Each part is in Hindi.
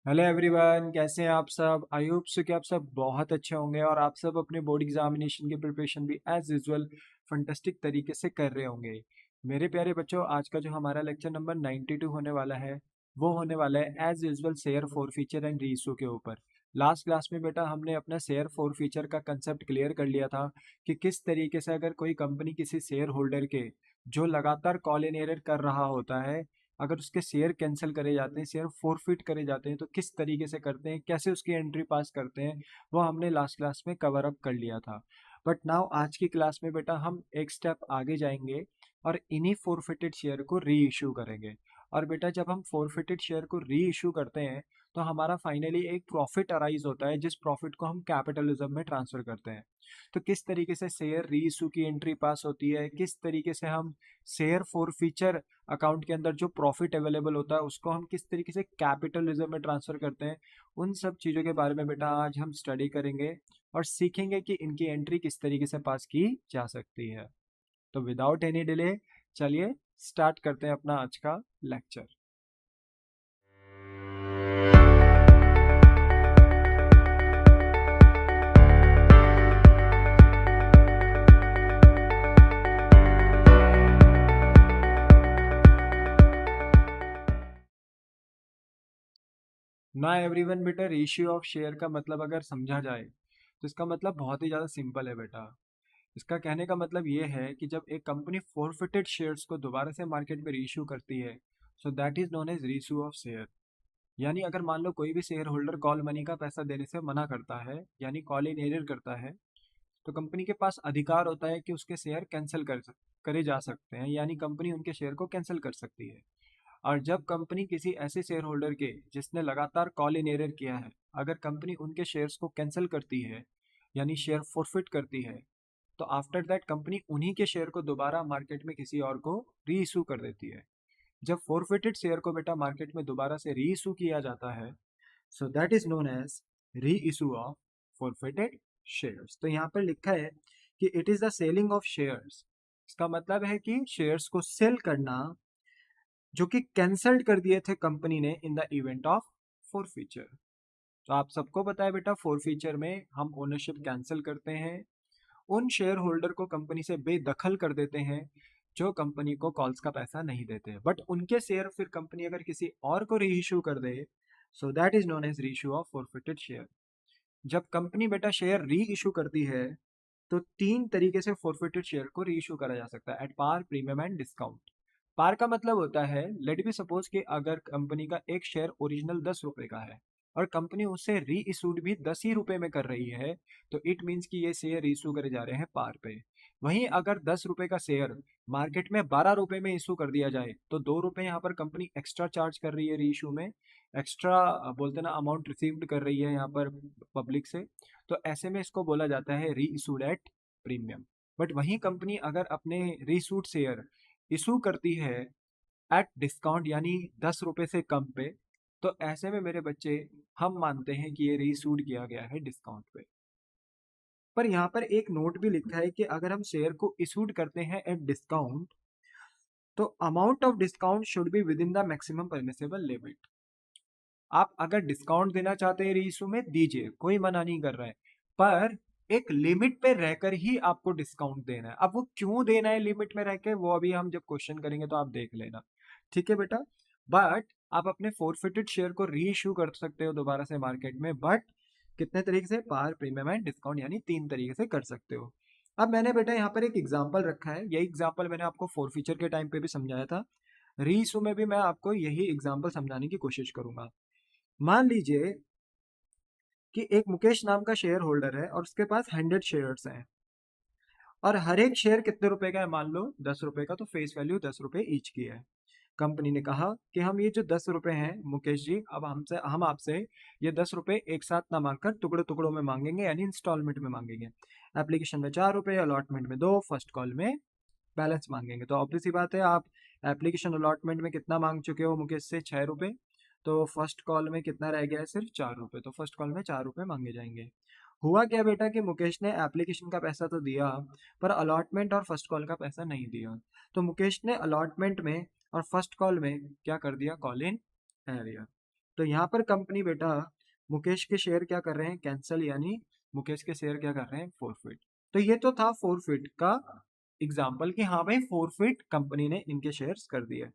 हेलो एवरीवन, कैसे हैं आप सब। आई होप सो कि आप सब बहुत अच्छे होंगे और आप सब अपने बोर्ड एग्जामिनेशन की प्रिपरेशन भी एज यूजुअल फंटेस्टिक तरीके से कर रहे होंगे। मेरे प्यारे बच्चों, आज का जो हमारा लेक्चर नंबर 92 होने वाला है वो होने वाला है as usual share forfeiture and reissue के ऊपर। लास्ट क्लास में बेटा हमने अपना शेयर फॉर फीचर का कंसेप्ट क्लियर कर लिया था कि किस तरीके से अगर कोई कंपनी किसी शेयर होल्डर के जो लगातार कॉल इन एरर कर रहा होता है, अगर उसके शेयर कैंसिल करे जाते हैं, शेयर फोरफिट करे जाते हैं, तो किस तरीके से करते हैं, कैसे उसकी एंट्री पास करते हैं, वो हमने लास्ट क्लास में कवर अप कर लिया था। बट नाउ आज की क्लास में बेटा हम एक स्टेप आगे जाएंगे और इन्हीं फोरफिटेड शेयर को री इशू करेंगे। और बेटा जब हम फोरफिटेड शेयर को री इशू करते हैं तो हमारा फाइनली एक प्रॉफिट अराइज होता है, जिस प्रॉफिट को हम कैपिटलिज्म में ट्रांसफर करते हैं। तो किस तरीके से शेयर री इशू की एंट्री पास होती है, किस तरीके से हम शेयर फॉर फीचर अकाउंट के अंदर जो प्रॉफिट अवेलेबल होता है उसको हम किस तरीके से कैपिटलिज्म में ट्रांसफर करते हैं, उन सब चीज़ों के बारे में बेटा आज हम स्टडी करेंगे और सीखेंगे कि इनकी एंट्री किस तरीके से पास की जा सकती है। तो विदाउट एनी डिले चलिए स्टार्ट करते हैं अपना आज का लेक्चर। ना एवरीवन बेटा, रेशियो ऑफ शेयर का मतलब अगर समझा जाए तो इसका मतलब बहुत ही ज़्यादा सिंपल है बेटा। इसका कहने का मतलब ये है कि जब एक कंपनी फोरफिटेड शेयर्स को दोबारा से मार्केट में रीइश्यू करती है, so that is known as reissue of share. यानी अगर मान लो कोई भी शेयर होल्डर कॉल मनी का पैसा देने से मना करता है, यानी कॉल इन एरियर करता है, तो कंपनी के पास अधिकार होता है कि उसके शेयर कैंसिल करे जा सकते हैं, यानी कंपनी उनके शेयर को कैंसिल कर सकती है। और जब कंपनी किसी ऐसे शेयर होल्डर के जिसने लगातार कॉल इन एरियर किया है, अगर कंपनी उनके शेयर्स को कैंसिल करती है यानी शेयर फोरफिट करती है, तो आफ्टर दैट कंपनी उन्हीं के शेयर को दोबारा मार्केट में किसी और को री इशू कर देती है। जब फोरफिटेड शेयर को बेटा मार्केट में दोबारा से री इशू किया जाता है, so that is known as reissue of forfeited shares. तो यहाँ पर लिखा है कि it is the selling of shares. इसका मतलब है कि शेयर्स को सेल करना जो कि कैंसल्ड कर दिए थे कंपनी ने in the event of forfeiture. तो आप सबको पता है बेटा, फोरफीचर में हम ओनरशिप कैंसिल करते हैं, उन शेयर होल्डर को कंपनी से बेदखल कर देते हैं जो कंपनी को कॉल्स का पैसा नहीं देते, बट उनके शेयर फिर कंपनी अगर किसी और को री इशू कर दे, so that is known as reissue of forfeited share. जब कंपनी बेटा शेयर री इशू करती है तो तीन तरीके से फॉरफिटेड शेयर को री इशू करा जा सकता है, at par, premium and discount. Par का मतलब होता है, लेट बी सपोज कि अगर कंपनी का एक शेयर ओरिजिनल 10 रुपए का है और कंपनी उसे री इशूड भी 10 ही रुपए में कर रही है, तो इट मीन्स कि ये शेयर इशू करे जा रहे हैं पार पे। वहीं अगर 10 रुपए का शेयर मार्केट में 12 रुपए में इशू कर दिया जाए, तो 2 रुपए यहाँ पर कंपनी एक्स्ट्रा चार्ज कर रही है री इशू में, एक्स्ट्रा बोलते ना अमाउंट रिसीव्ड कर रही है यहाँ पर पब्लिक से। तो ऐसे में इसको बोला जाता है री इशूड एट प्रीमियम। बट वहीं कंपनी अगर अपने री इशूड शेयर इशू करती है एट डिस्काउंट यानी 10 रुपए से कम पे, तो ऐसे में मेरे बच्चे हम मानते हैं कि ये रीसूड किया गया है डिस्काउंट पे। पर यहाँ पर एक नोट भी लिखा है कि अगर हम शेयर को इशूड करते हैं एट डिस्काउंट, तो amount of discount should be with in the maximum permissible limit. आप अगर डिस्काउंट देना चाहते हैं रीइशू में दीजिए, कोई मना नहीं कर रहा है, पर एक लिमिट पे रहकर ही आपको डिस्काउंट देना है। अब वो क्यों देना है लिमिट में रहकर, वो अभी हम जब क्वेश्चन करेंगे तो आप देख लेना, ठीक है बेटा। बट आप अपने फोरफिटेड शेयर को री इशू कर सकते हो दोबारा से मार्केट में, बट कितने तरीके से, पार, प्रीमियम एंड डिस्काउंट, यानी तीन तरीके से कर सकते हो। अब मैंने बेटा यहाँ पर एक एग्जाम्पल रखा है, यही एग्जाम्पल मैंने आपको फोरफीचर के टाइम पे भी समझाया था, री इशू में भी मैं आपको यही एग्जाम्पल समझाने की कोशिश करूंगा। मान लीजिए कि एक मुकेश नाम का शेयर होल्डर है और उसके पास 100 शेयर्स हैं और हर एक शेयर कितने रुपए का है, मान लो 10 रुपए का, तो फेस वैल्यू 10 रुपए ईच की है। कंपनी ने कहा कि हम ये जो 10 रुपए हैं मुकेश जी, अब हम आपसे ये 10 रुपए एक साथ ना मांगकर टुकड़े टुकड़ों में मांगेंगे, यानी इंस्टॉलमेंट में मांगेंगे। एप्लीकेशन में 4 रुपए, अलॉटमेंट में 2, फर्स्ट कॉल में बैलेंस मांगेंगे। तो ऑब्वियस सी बात है, आप एप्लीकेशन अलॉटमेंट में कितना मांग चुके हो मुकेश से, 6 रुपए, तो फर्स्ट कॉल में कितना रह गया है, सिर्फ 4 रुपए, तो फर्स्ट कॉल में 4 रुपए मांगे जाएंगे। हुआ क्या बेटा कि मुकेश ने एप्लीकेशन का पैसा तो दिया, पर अलॉटमेंट और फर्स्ट कॉल का पैसा नहीं दिया। तो मुकेश ने अलॉटमेंट में और फर्स्ट कॉल में क्या कर दिया, कॉल इन एरियर। तो यहाँ पर कंपनी बेटा मुकेश के शेयर क्या कर रहे हैं, कैंसिल, यानी मुकेश के शेयर क्या कर रहे हैं, फोरफिट। तो ये तो था फोरफिट का एग्जाम्पल कि हाँ भाई फोरफिट कंपनी ने इनके शेयर्स कर दिए।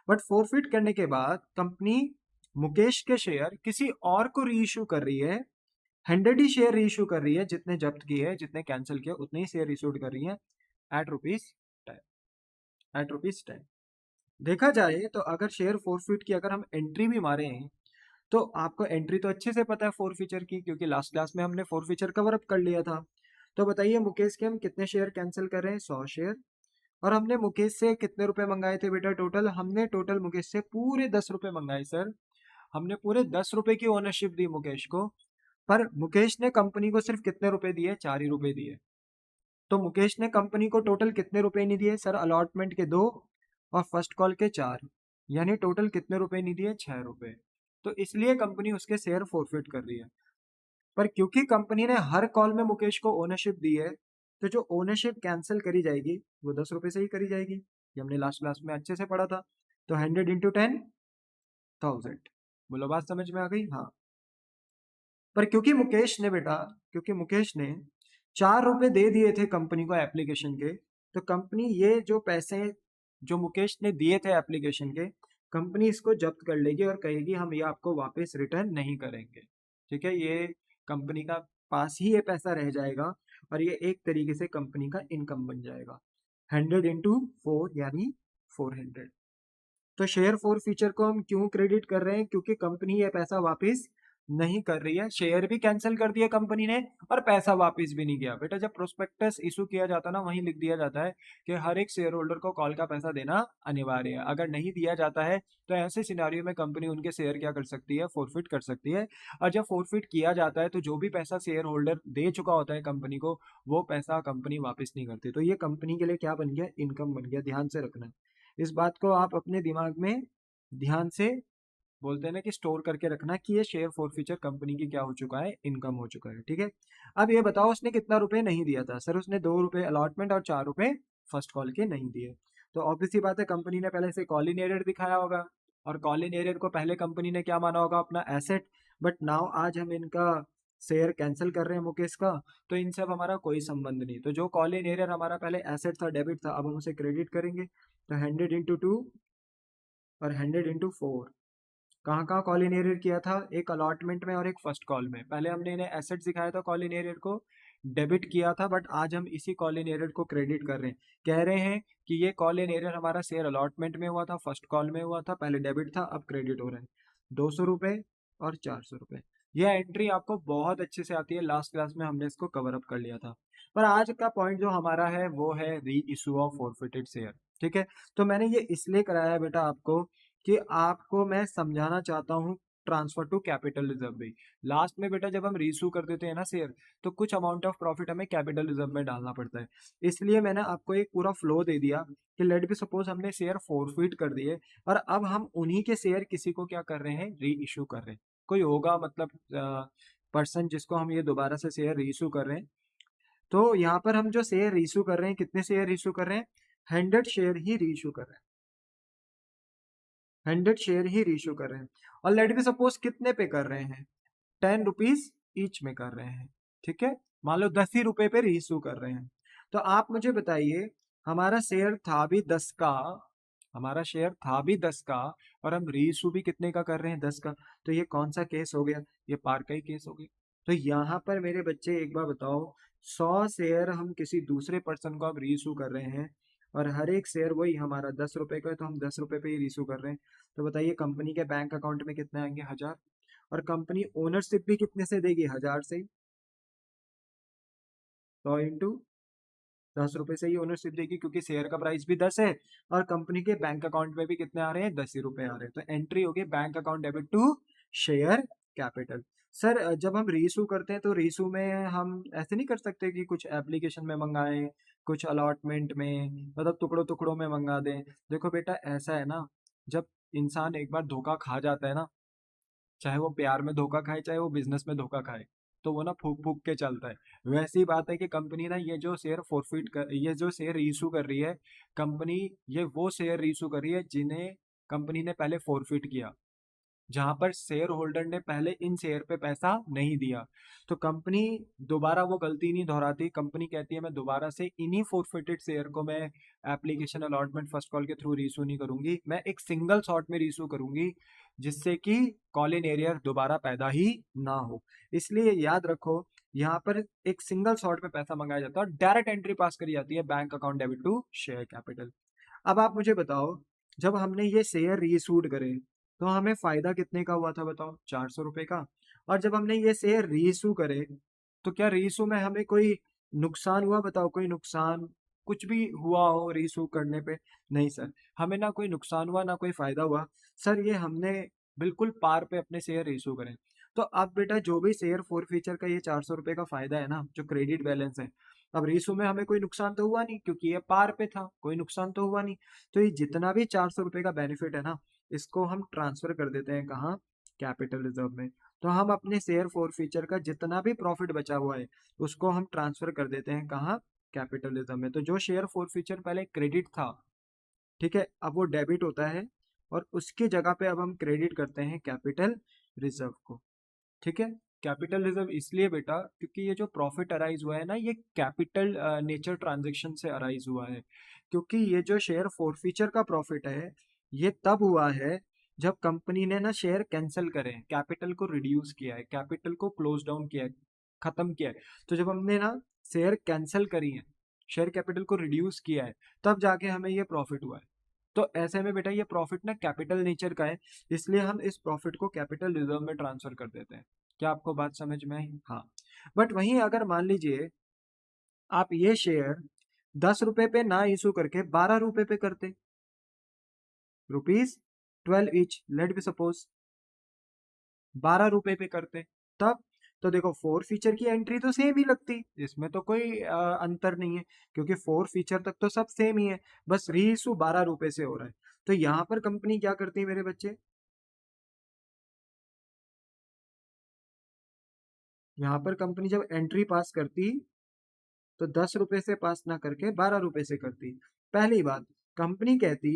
बट फोरफिट करने के बाद कंपनी मुकेश के शेयर किसी और को री इशू कर रही है, 100 ही शेयर री इशू कर रही है, जितने जब्त किए, जितने कैंसिल किए उतने ही शेयर इशूड कर रही है एट रुपीज 10। देखा जाए तो अगर शेयर फोरफिट की अगर हम एंट्री भी मारे हैं, तो आपको एंट्री तो अच्छे से पता है फोर फीचर की, क्योंकि लास्ट क्लास में हमने फोर फीचर कवर अप कर लिया था। तो बताइए मुकेश के हम कितने शेयर कैंसिल कर रहे हैं, 100 शेयर। और हमने मुकेश से कितने रुपए मंगाए थे बेटा, टोटल हमने टोटल मुकेश से पूरे 10 रुपए मंगाए सर। हमने पूरे 10 रुपए की ओनरशिप दी मुकेश को, पर मुकेश ने कंपनी को सिर्फ कितने रुपए दिए, 4 ही रुपए दिए। तो मुकेश ने कंपनी को टोटल कितने रुपए नहीं दिए सर, अलॉटमेंट के 2 और फर्स्ट कॉल के 4, यानी टोटल कितने रुपए नहीं दिए, 6 रुपए। तो इसलिए कंपनी उसके शेयर फोरफिट कर रही है। पर क्योंकि कंपनी ने हर कॉल में मुकेश को ओनरशिप दी है, तो जो ओनरशिप कैंसिल करी जाएगी वो 10 रुपए से ही करी जाएगी। ये हमने लास्ट क्लास में अच्छे से पढ़ा था। तो 100 × 10 1000। बोलो बात समझ में आ गई, हाँ। पर क्योंकि मुकेश ने बेटा, क्योंकि मुकेश ने 4 रुपए दे दिए थे कंपनी को एप्लीकेशन के, तो कंपनी ये जो पैसे जो मुकेश ने दिए थे एप्लीकेशन के, कंपनी इसको जब्त कर लेगी और कहेगी हम ये आपको वापस रिटर्न नहीं करेंगे। ठीक है, ये कंपनी का पास ही ये पैसा रह जाएगा और ये एक तरीके से कंपनी का इनकम बन जाएगा। 100 × 4 यानी 400। तो शेयर फोर फीचर को हम क्यों क्रेडिट कर रहे हैं, क्योंकि कंपनी ये पैसा वापस नहीं कर रही है, शेयर भी कैंसिल कर दिया कंपनी ने और पैसा वापस भी नहीं गया। बेटा जब प्रोस्पेक्टस इशू किया जाता है ना, वहीं लिख दिया जाता है कि हर एक शेयर होल्डर को कॉल का पैसा देना अनिवार्य है। अगर नहीं दिया जाता है तो ऐसे सिनारियो में कंपनी उनके शेयर क्या कर सकती है, फोरफिट कर सकती है। और जब फोरफिट किया जाता है तो जो भी पैसा शेयर होल्डर दे चुका होता है कंपनी को, वो पैसा कंपनी वापस नहीं करती। तो ये कंपनी के लिए क्या बन गया, इनकम बन गया। ध्यान से रखना, इस बात को आप अपने दिमाग में ध्यान से बोलते हैं ना कि स्टोर करके रखना कि ये शेयर फोर फीचर कंपनी की क्या हो चुका है, इनकम हो चुका है। ठीक है, अब ये बताओ उसने कितना रुपए नहीं दिया था सर, उसने 2 रुपए अलॉटमेंट और 4 रुपए फर्स्ट कॉल के नहीं दिए। तो ऑब्वियस सी बात है कंपनी ने पहले से कॉल इन एरियर दिखाया होगा, और कॉल इन एरियर को पहले कंपनी ने क्या माना होगा, अपना एसेट। बट नाउ आज हम इनका शेयर कैंसिल कर रहे हैं मुकेश का, तो इनसे अब हमारा कोई संबंध नहीं। तो जो कॉल इन एरियर हमारा पहले एसेट था, डेबिट था, अब हम उसे क्रेडिट करेंगे। तो 100 × 2 और 100 × 4 कहाँ कहाँ कॉल इन एरियर किया था, एक अलॉटमेंट में और एक फर्स्ट कॉल में। पहले हमने इन्हें एसेट दिखाया था, कॉल इन एरियर को डेबिट किया था, बट आज हम इसी कॉल इन एरियर को क्रेडिट कर रहे हैं। कह रहे हैं कि ये कॉल इन एरियर हमारा शेयर अलॉटमेंट में हुआ था, फर्स्ट कॉल में हुआ था, पहले डेबिट था, अब क्रेडिट हो रहा है। 200 रुपए और 400 रुपए। यह एंट्री आपको बहुत अच्छे से आती है, लास्ट क्लास में हमने इसको कवर अप कर लिया था। पर आज का पॉइंट जो हमारा है वो है री इशू ऑफ फॉरफिटेड शेयर। ठीक है, तो मैंने ये इसलिए कराया है बेटा आपको कि आपको मैं समझाना चाहता हूँ ट्रांसफर टू कैपिटल रिजर्व भी। लास्ट में बेटा जब हम रीइशू कर देते हैं ना शेयर, तो कुछ अमाउंट ऑफ प्रॉफिट हमें कैपिटल रिजर्व में डालना पड़ता है। इसलिए मैंने आपको एक पूरा फ्लो दे दिया कि लेट बी सपोज हमने शेयर फोरफिट कर दिए और अब हम उन्हीं के शेयर किसी को क्या कर रहे हैं, री इशू कर रहे हैं। कोई होगा मतलब पर्सन जिसको हम ये दोबारा से शेयर री इशू कर रहे हैं। तो यहाँ पर हम जो शेयर री इशू कर रहे हैं, कितने शेयर री इशू कर रहे हैं, 100 शेयर ही री इशू कर रहे हैं। 100 शेयर ही रीइश्यू कर रहे हैं। और लेट बी सपोज कितने पे कर रहे हैं, 10 रुपीज ईच में कर रहे हैं। ठीक है, मान लो 10 ही रुपए पे रीइश्यू कर रहे हैं। तो आप मुझे बताइए, हमारा शेयर था भी 10 का, हमारा शेयर था भी 10 का, और हम रीइश्यू भी कितने का कर रहे हैं, 10 का। तो ये कौन सा केस हो गया, ये पार का ही केस हो गया। तो यहाँ पर मेरे बच्चे एक बार बताओ, 100 शेयर हम किसी दूसरे पर्सन को अब रीइश्यू कर रहे हैं और हर एक शेयर वही हमारा 10 रुपए का है, तो हम 10 रुपए पे ही रीइश्यू कर रहे हैं। तो बताइए कंपनी के बैंक अकाउंट में कितने आएंगे, 1000। और कंपनी ओनरशिप भी कितने से देगी, 1000 से। 100 × 10 रुपए से ही ओनरशिप देगी, क्योंकि शेयर का प्राइस भी 10 है और कंपनी के बैंक अकाउंट में भी कितने आ रहे हैं, 10 ही रुपए आ रहे हैं। तो एंट्री होगी bank account debit to share capital. Sir जब हम रीइशू करते हैं तो रीइशू में हम ऐसे नहीं कर सकते कि कुछ एप्लीकेशन में मंगाएं, कुछ अलॉटमेंट में, मतलब टुकड़ों टुकड़ों में मंगा दें। देखो बेटा ऐसा है ना, जब इंसान एक बार धोखा खा जाता है ना, चाहे वो प्यार में धोखा खाए, चाहे वो बिजनेस में धोखा खाए, तो वो ना फूक फूक के चलता है। वैसी बात है कि कंपनी ना ये जो शेयर फोरफिट कर, ये जो शेयर इशू कर रही है कंपनी, ये वो शेयर इशू कर रही है जिन्हें कंपनी ने पहले फोरफिट किया। जहां पर शेयर होल्डर ने पहले इन शेयर पे पैसा नहीं दिया। तो कंपनी दोबारा वो गलती नहीं दोहराती, कंपनी कहती है मैं दोबारा से इन्हीं फोरफिटेड शेयर को मैं एप्लीकेशन अलॉटमेंट फर्स्ट कॉल के थ्रू रीइशू नहीं करूंगी, मैं एक सिंगल शॉट में रीइशू करूंगी, जिससे कि कॉल इन एरियर दोबारा पैदा ही ना हो। इसलिए याद रखो, यहाँ पर एक सिंगल शॉट में पैसा मंगाया जाता है और डायरेक्ट एंट्री पास करी जाती है bank account debit to share capital. अब आप मुझे बताओ, जब हमने ये शेयर रीइशूड करे तो हमें फायदा कितने का हुआ था बताओ, 400 रुपए का। और जब हमने ये शेयर रीइशू करे तो क्या रीइशू में हमें कोई नुकसान हुआ बताओ, कोई नुकसान कुछ भी हुआ हो रीइशू करने पे? नहीं सर, हमें ना कोई नुकसान हुआ ना कोई फायदा हुआ सर, ये हमने बिल्कुल पार पे अपने शेयर रीइशू करें। तो अब बेटा जो भी शेयर फोर फीचर का ये 400 रुपए का फायदा है ना, जो क्रेडिट बैलेंस है, अब रीइशू में हमें कोई नुकसान तो हुआ नहीं क्योंकि ये पार पे था, कोई नुकसान तो हुआ नहीं। तो ये जितना भी 400 रुपए का बेनिफिट है ना, इसको हम ट्रांसफर कर देते हैं कहाँ, कैपिटल रिजर्व में। तो हम अपने शेयर फोर फीचर का जितना भी प्रॉफिट बचा हुआ है उसको हम ट्रांसफर कर देते हैं कहाँ, कैपिटल रिजर्व में। तो जो शेयर फोर फीचर पहले क्रेडिट था, ठीक है, अब वो डेबिट होता है और उसकी जगह पे अब हम क्रेडिट करते हैं कैपिटल रिजर्व को। ठीक है, कैपिटल रिजर्व इसलिए बेटा क्योंकि ये जो प्रॉफिट अराइज हुआ है ना, ये कैपिटल नेचर ट्रांजैक्शन से अराइज हुआ है। क्योंकि ये जो शेयर फोरफीचर का प्रॉफिट है, ये तब हुआ है जब कंपनी ने ना शेयर कैंसिल करे, कैपिटल को रिड्यूस किया है, कैपिटल को क्लोज डाउन किया है, खत्म किया है। तो जब हमने ना शेयर कैंसिल करी है, शेयर कैपिटल को रिड्यूस किया है, तब जाके हमें ये प्रॉफिट हुआ है। तो ऐसे में बेटा ये प्रॉफिट ना कैपिटल नेचर का है, इसलिए हम इस प्रॉफिट को कैपिटल रिजर्व में ट्रांसफर कर देते हैं। क्या आपको बात समझ में आई? हाँ। बट वहीं अगर मान लीजिए आप ये शेयर 10 रुपए पे ना इशू करके 12 रुपए पे करते, ₹12 ईच, लेट बी सपोज 12 रुपए पे करते, तब तो देखो फोर फीचर की एंट्री तो सेम ही लगती, इसमें तो कोई अंतर नहीं है, क्योंकि फोर फीचर तक तो सब सेम ही है, बस री इशू 12 रुपए से हो रहा है। तो यहां पर कंपनी क्या करती है मेरे बच्चे, यहाँ पर कंपनी जब एंट्री पास करती तो 10 रुपए से पास ना करके 12 रुपए से करती। पहली बात, कंपनी कहती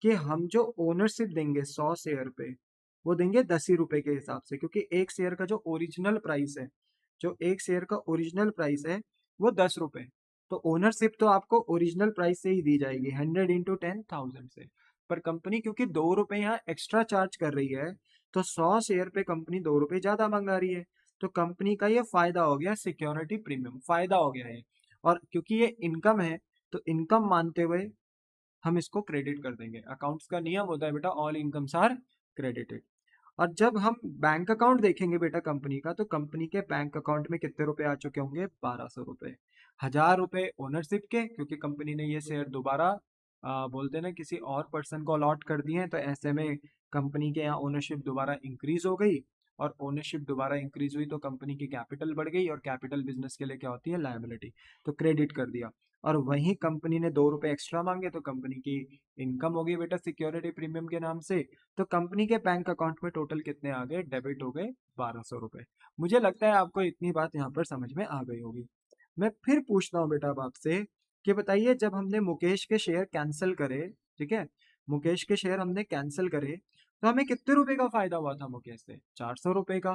कि हम जो ओनरशिप देंगे 100 शेयर पे, वो देंगे 10 ही रुपए के हिसाब से, क्योंकि एक शेयर का जो ओरिजिनल प्राइस है, जो एक शेयर का ओरिजिनल प्राइस है वो 10 रुपए। तो ओनरशिप तो आपको ओरिजिनल प्राइस से ही दी जाएगी, 100 × 10,000 से। पर कंपनी क्योंकि 2 रुपए यहाँ एक्स्ट्रा चार्ज कर रही है, तो 100 शेयर पे कंपनी 2 रुपए ज्यादा मंगा रही है। तो कंपनी का ये फायदा हो गया, सिक्योरिटी प्रीमियम फायदा हो गया है। और क्योंकि ये इनकम है, तो इनकम मानते हुए हम इसको क्रेडिट कर देंगे। अकाउंट्स का नियम होता है बेटा, ऑल इनकम्स आर क्रेडिटेड। और जब हम बैंक अकाउंट देखेंगे बेटा कंपनी का, तो कंपनी के बैंक अकाउंट में कितने रुपए आ चुके होंगे, 1200 रुपए। 1000 रुपए ओनरशिप के, क्योंकि कंपनी ने ये शेयर दोबारा बोलते हैं ना किसी और पर्सन को अलॉट कर दिए हैं, तो ऐसे में कंपनी के यहाँ ओनरशिप दोबारा इंक्रीज हो गई। और ओनरशिप दोबारा इंक्रीज हुई तो कंपनी की कैपिटल बढ़ गई, और कैपिटल बिजनेस के लिए क्या होती है, लायबिलिटी। तो क्रेडिट कर दिया। और वहीं कंपनी ने 2 रुपए एक्स्ट्रा मांगे, तो कंपनी की इनकम हो गई बेटा सिक्योरिटी प्रीमियम के नाम से। तो कंपनी के बैंक अकाउंट में टोटल कितने आ गए, डेबिट हो गए 1200 रुपए। मुझे लगता है आपको इतनी बात यहाँ पर समझ में आ गई होगी। मैं फिर पूछता हूँ बेटा अब आपसे कि बताइए, जब हमने मुकेश के शेयर कैंसिल करे, ठीक है, मुकेश के शेयर हमने कैंसिल करे, तो हमें कितने रुपए का फायदा हुआ था मुकेश से, 400 रुपए का।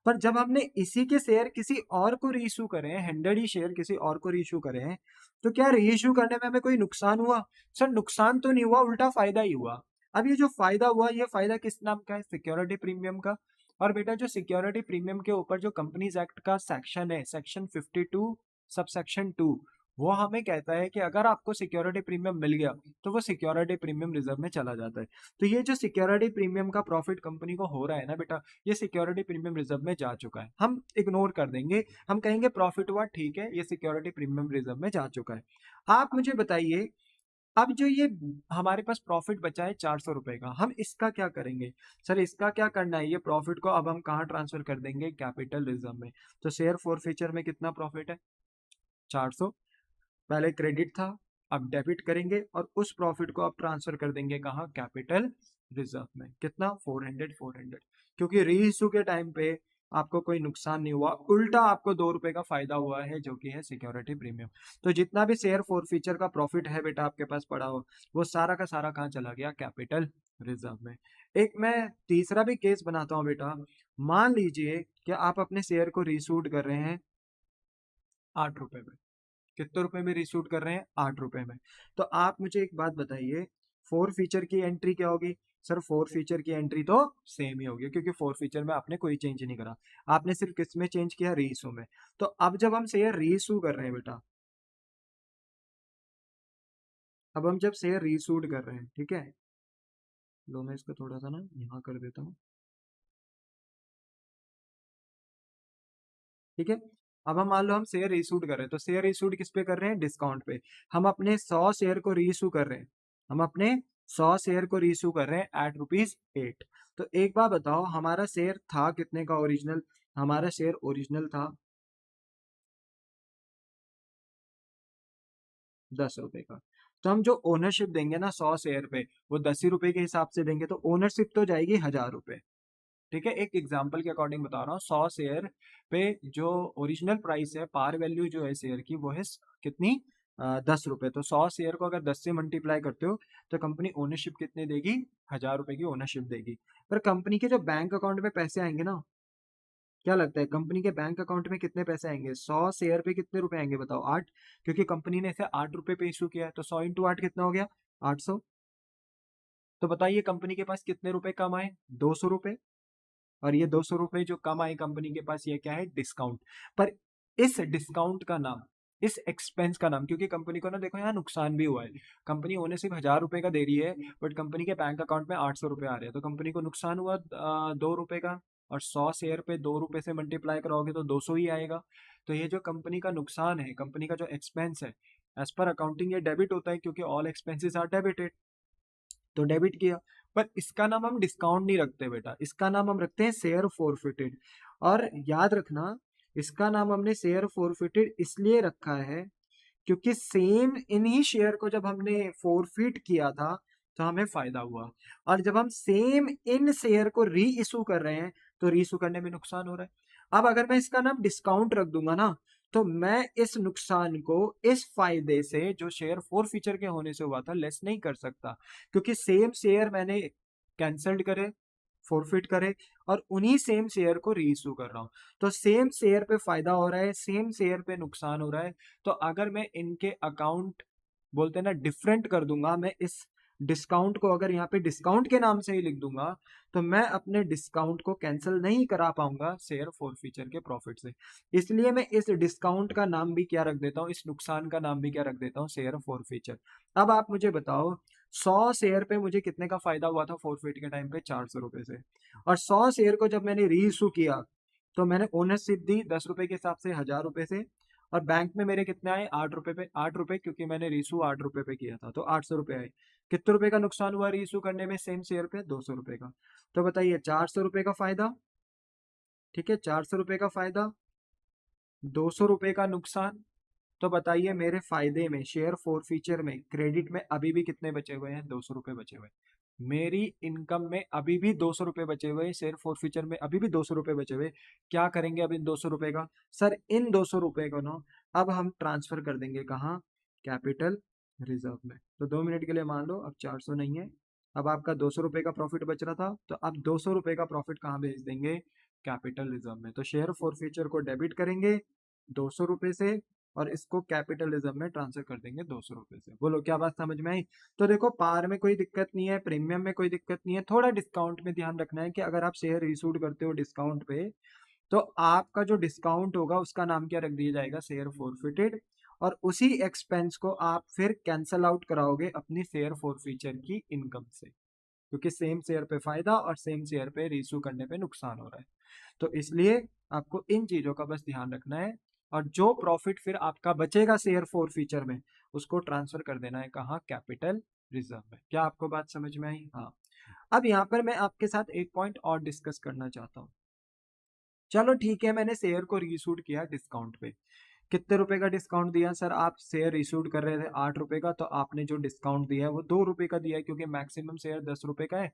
पर जब हमने इसी के शेयर किसी और को रीइशू करें, 100 ही शेयर किसी और को रीइशू करें, तो क्या रीइशू करने में हमें कोई नुकसान हुआ? सर नुकसान तो नहीं हुआ, उल्टा फायदा ही हुआ। अब ये जो फायदा हुआ, ये फायदा किस नाम का है, सिक्योरिटी प्रीमियम का। और बेटा जो सिक्योरिटी प्रीमियम के ऊपर जो कंपनीज एक्ट का सेक्शन है, सेक्शन 52 सब सेक्शन 2, वो हमें कहता है कि अगर आपको सिक्योरिटी प्रीमियम मिल गया तो वो सिक्योरिटी प्रीमियम रिजर्व में चला जाता है। तो ये जो सिक्योरिटी प्रीमियम का प्रॉफिट कंपनी को हो रहा है ना बेटा, ये सिक्योरिटी प्रीमियम रिजर्व में जा चुका है, हम इग्नोर कर देंगे, हम कहेंगे प्रॉफिट हुआ, ठीक है, ये सिक्योरिटी प्रीमियम रिजर्व में जा चुका है। आप मुझे बताइए, अब जो ये हमारे पास प्रॉफिट बचा है 400 रुपए का, हम इसका क्या करेंगे? सर इसका क्या करना है, ये प्रॉफिट को अब हम कहाँ ट्रांसफर कर देंगे, कैपिटल रिजर्व में। तो शेयर फोर फीचर में कितना प्रॉफिट है, 400, पहले क्रेडिट था, अब डेबिट करेंगे और उस प्रॉफिट को अब ट्रांसफर कर देंगे कहाँ, कैपिटल रिजर्व में। कितना, 400। क्योंकि री इशू के टाइम पे आपको कोई नुकसान नहीं हुआ, उल्टा आपको 2 रुपए का फायदा हुआ है, जो कि है सिक्योरिटी प्रीमियम। तो जितना भी शेयर फोर फीचर का प्रॉफिट है बेटा आपके पास पड़ा हो, वो सारा का सारा कहाँ चला गया, कैपिटल रिजर्व में। एक मैं तीसरा भी केस बनाता हूँ बेटा। मान लीजिए कि आप अपने शेयर को रीशूट कर रहे हैं 8 रुपए में। कितने रुपए में रीशूट कर रहे हैं? 8 रुपए में। तो आप मुझे एक बात बताइए, फोर फीचर की एंट्री क्या होगी? सर फोर फीचर की एंट्री तो सेम ही होगी, क्योंकि फोर फीचर में आपने कोई चेंज नहीं करा। आपने सिर्फ किस में चेंज किया? रीइशू में। तो अब जब हम शेयर रीइशू कर रहे हैं बेटा, अब हम जब शेयर रीशूट कर रहे हैं, ठीक है, लो मैं इसको थोड़ा सा ना यहाँ कर देता हूँ, ठीक है। अब हम मान लो हम शेयर रीशूट कर रहे हैं, तो शेयर रीशूट किस पे कर रहे हैं? डिस्काउंट पे। हम अपने 100 शेयर को रीइशू कर रहे हैं, हम अपने 100 शेयर को रीइशू कर रहे हैं @8। तो एक बार बताओ, हमारा शेयर था कितने का ओरिजिनल? हमारा शेयर ओरिजिनल था 10 रुपए का। तो हम जो ओनरशिप देंगे ना 100 शेयर पे, वो 10 ही रुपए के हिसाब से देंगे, तो ओनरशिप तो जाएगी 1000 रुपए। ठीक है, एक एग्जांपल के अकॉर्डिंग बता रहा हूँ। 100 शेयर पे जो ओरिजिनल प्राइस है, पार वैल्यू जो है शेयर की, वो है कितनी? 10 रुपए। तो 100 शेयर को अगर 10 से मल्टीप्लाई करते हो तो कंपनी ओनरशिप कितने देगी? 1000 रुपए की ओनरशिप देगी। पर कंपनी के जो बैंक अकाउंट में पैसे आएंगे ना, क्या लगता है कंपनी के बैंक अकाउंट में कितने पैसे आएंगे? 100 शेयर पे कितने रुपए आएंगे बताओ? 8। क्योंकि कंपनी ने इसे 8 रुपए पे इशू किया है, तो 100 × 8 कितना हो गया? 800। तो बताइए कंपनी के पास कितने रुपए कम आए? 200 रुपए। और ये 200 रुपए जो कम आए कंपनी के पास, ये क्या है? डिस्काउंट। पर इस डिस्काउंट का नाम, इस एक्सपेंस का नाम, क्योंकि कंपनी को ना देखो यहाँ नुकसान भी हुआ है। कंपनी उन्हें सिर्फ 1000 रुपए का दे रही है, बट कंपनी के बैंक अकाउंट में 800 रुपए आ रहे हैं, तो कंपनी को नुकसान हुआ 2 रुपए का। और 100 शेयर पे 2 रुपए से मल्टीप्लाई करोगे तो 200 ही आएगा। तो ये जो कंपनी का नुकसान है, कंपनी का जो एक्सपेंस है, एज पर अकाउंटिंग ये डेबिट होता है, क्योंकि ऑल एक्सपेंसेस आर डेबिटेड। तो डेबिट किया। पर इसका नाम हम डिस्काउंट नहीं रखते बेटा, इसका नाम हम रखते हैं शेयर फोरफिटेड। और याद रखना, इसका नाम हमने शेयर फोरफिटेड इसलिए रखा है क्योंकि सेम इन्हीं शेयर को जब हमने फोरफिट किया था तो हमें फायदा हुआ, और जब हम सेम इन शेयर को री इशू कर रहे हैं तो री इशू करने में नुकसान हो रहा है। अब अगर मैं इसका नाम डिस्काउंट रख दूंगा ना, तो मैं इस नुकसान को इस फायदे से जो शेयर फोर फीचर के होने से हुआ था लेस नहीं कर सकता, क्योंकि सेम शेयर मैंने कैंसल्ड करे, फोरफिट करे, और उन्हीं सेम शेयर को री इशू कर रहा हूं। तो सेम शेयर पे फायदा हो रहा है, सेम शेयर पे नुकसान हो रहा है। तो अगर मैं इनके अकाउंट, बोलते हैं ना, डिफरेंट कर दूंगा, मैं इस डिस्काउंट को अगर यहाँ पे डिस्काउंट के नाम से ही लिख दूंगा, तो मैं अपने डिस्काउंट को कैंसिल नहीं करा पाऊंगा शेयर फोर फीचर के प्रॉफिट से। इसलिए मैं इस डिस्काउंट का नाम भी क्या रख देता हूँ, इस नुकसान का नाम भी क्या रख देता हूँ? Share four feature. अब आप मुझे बताओ, 100 शेयर पे मुझे कितने का फायदा हुआ था फोरफिट के टाइम पे? 400 रुपए से। और 100 शेयर को जब मैंने री इशू किया तो मैंने ओनरशिप दी 10 रुपए के हिसाब से, 1000 रुपए से। और बैंक में मेरे कितने आए? 8 रुपए पे, 8 रुपए, क्योंकि मैंने रीशू 8 रुपए पे किया था, तो 800 रुपए आए। कितने रुपए का नुकसान हुआ रीशू करने में सेम शेयर पे? 200 रुपए का। तो बताइए, 400 रुपए का फायदा, ठीक है, 400 रुपए का फायदा, 200 रुपए का नुकसान। तो बताइए मेरे फायदे में, शेयर फोर फीचर में, क्रेडिट में अभी भी कितने बचे हुए हैं? 200 रुपए बचे हुए हैं। मेरी इनकम में अभी भी 200 रुपए बचे हुए हैं, शेयर फोर फीचर में अभी भी 200 रुपए बचे हुए। क्या करेंगे अब इन 200 रुपए का? सर इन 200 रुपए को ना अब हम ट्रांसफर कर देंगे कहाँ? कैपिटल रिजर्व में। तो 2 मिनट के लिए मान लो अब 400 नहीं है, अब आपका 200 रुपए का प्रॉफिट बच रहा था, तो अब 200 रुपए का प्रॉफिट कहाँ भेज देंगे? कैपिटल रिजर्व में। तो शेयर फोर फीचर को डेबिट करेंगे 200 रुपए से, और इसको कैपिटलिज्म में ट्रांसफर कर देंगे 200 रुपए से। बोलो क्या बात समझ में आई? तो देखो, पार में कोई दिक्कत नहीं है, प्रीमियम में कोई दिक्कत नहीं है, थोड़ा डिस्काउंट में ध्यान रखना है कि अगर आप शेयर इशूड करते हो डिस्काउंट पे, तो आपका जो डिस्काउंट होगा उसका नाम क्या रख दिया जाएगा? Share forfeited. और उसी एक्सपेंस को आप फिर कैंसल आउट कराओगे अपनी शेयर फोर फीचर की इनकम से, क्योंकि सेम शेयर पे फायदा और सेम शेयर पे रीशू करने पे नुकसान हो रहा है। तो इसलिए आपको इन चीजों का बस ध्यान रखना है, और जो प्रॉफिट फिर आपका बचेगा शेयर फोर फीचर में, उसको ट्रांसफर कर देना है कहाँ? कैपिटल रिजर्व में। क्या आपको बात समझ में आई? हाँ। अब यहाँ पर मैं आपके साथ एक पॉइंट और डिस्कस करना चाहता हूँ। चलो ठीक है, मैंने शेयर को रीशूट किया डिस्काउंट पे। कितने रुपए का डिस्काउंट दिया? सर आप शेयर इशूड कर रहे थे 8 रुपए का, तो आपने जो डिस्काउंट दिया है वो 2 रुपए का दिया है, क्योंकि मैक्सिमम शेयर 10 रुपए का है,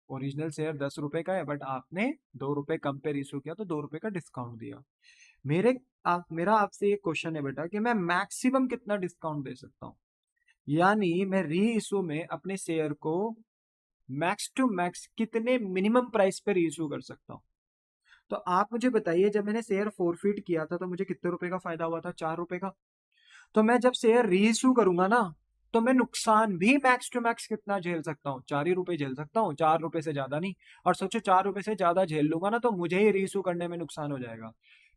ओरिजिनल शेयर 10 रुपए का है, बट आपने 2 रुपए कम पे इशू किया तो 2 रुपए का डिस्काउंट दिया। मेरा आपसे एक क्वेश्चन है बेटा कि मैं मैक्सिमम कितना डिस्काउंट दे सकता हूँ? यानी मैं री इशू में अपने शेयर को मैक्स टू मैक्स कितने मिनिमम प्राइस पे रीइश्यू कर सकता हूँ। तो आप मुझे बताइए, जब मैंने शेयर फोरफिट किया था तो मुझे कितने रुपए का फायदा हुआ था? 4 रुपए का। तो मैं जब शेयर रीइश्यू करूंगा ना, तो मैं नुकसान भी मैक्स टू मैक्स कितना झेल सकता हूँ? 4 ही रुपए झेल सकता हूँ, 4 रुपए से ज्यादा नहीं। और सोचो 4 रुपए से ज्यादा झेल लूंगा ना तो मुझे ही रीइश्यू करने में नुकसान हो जाएगा,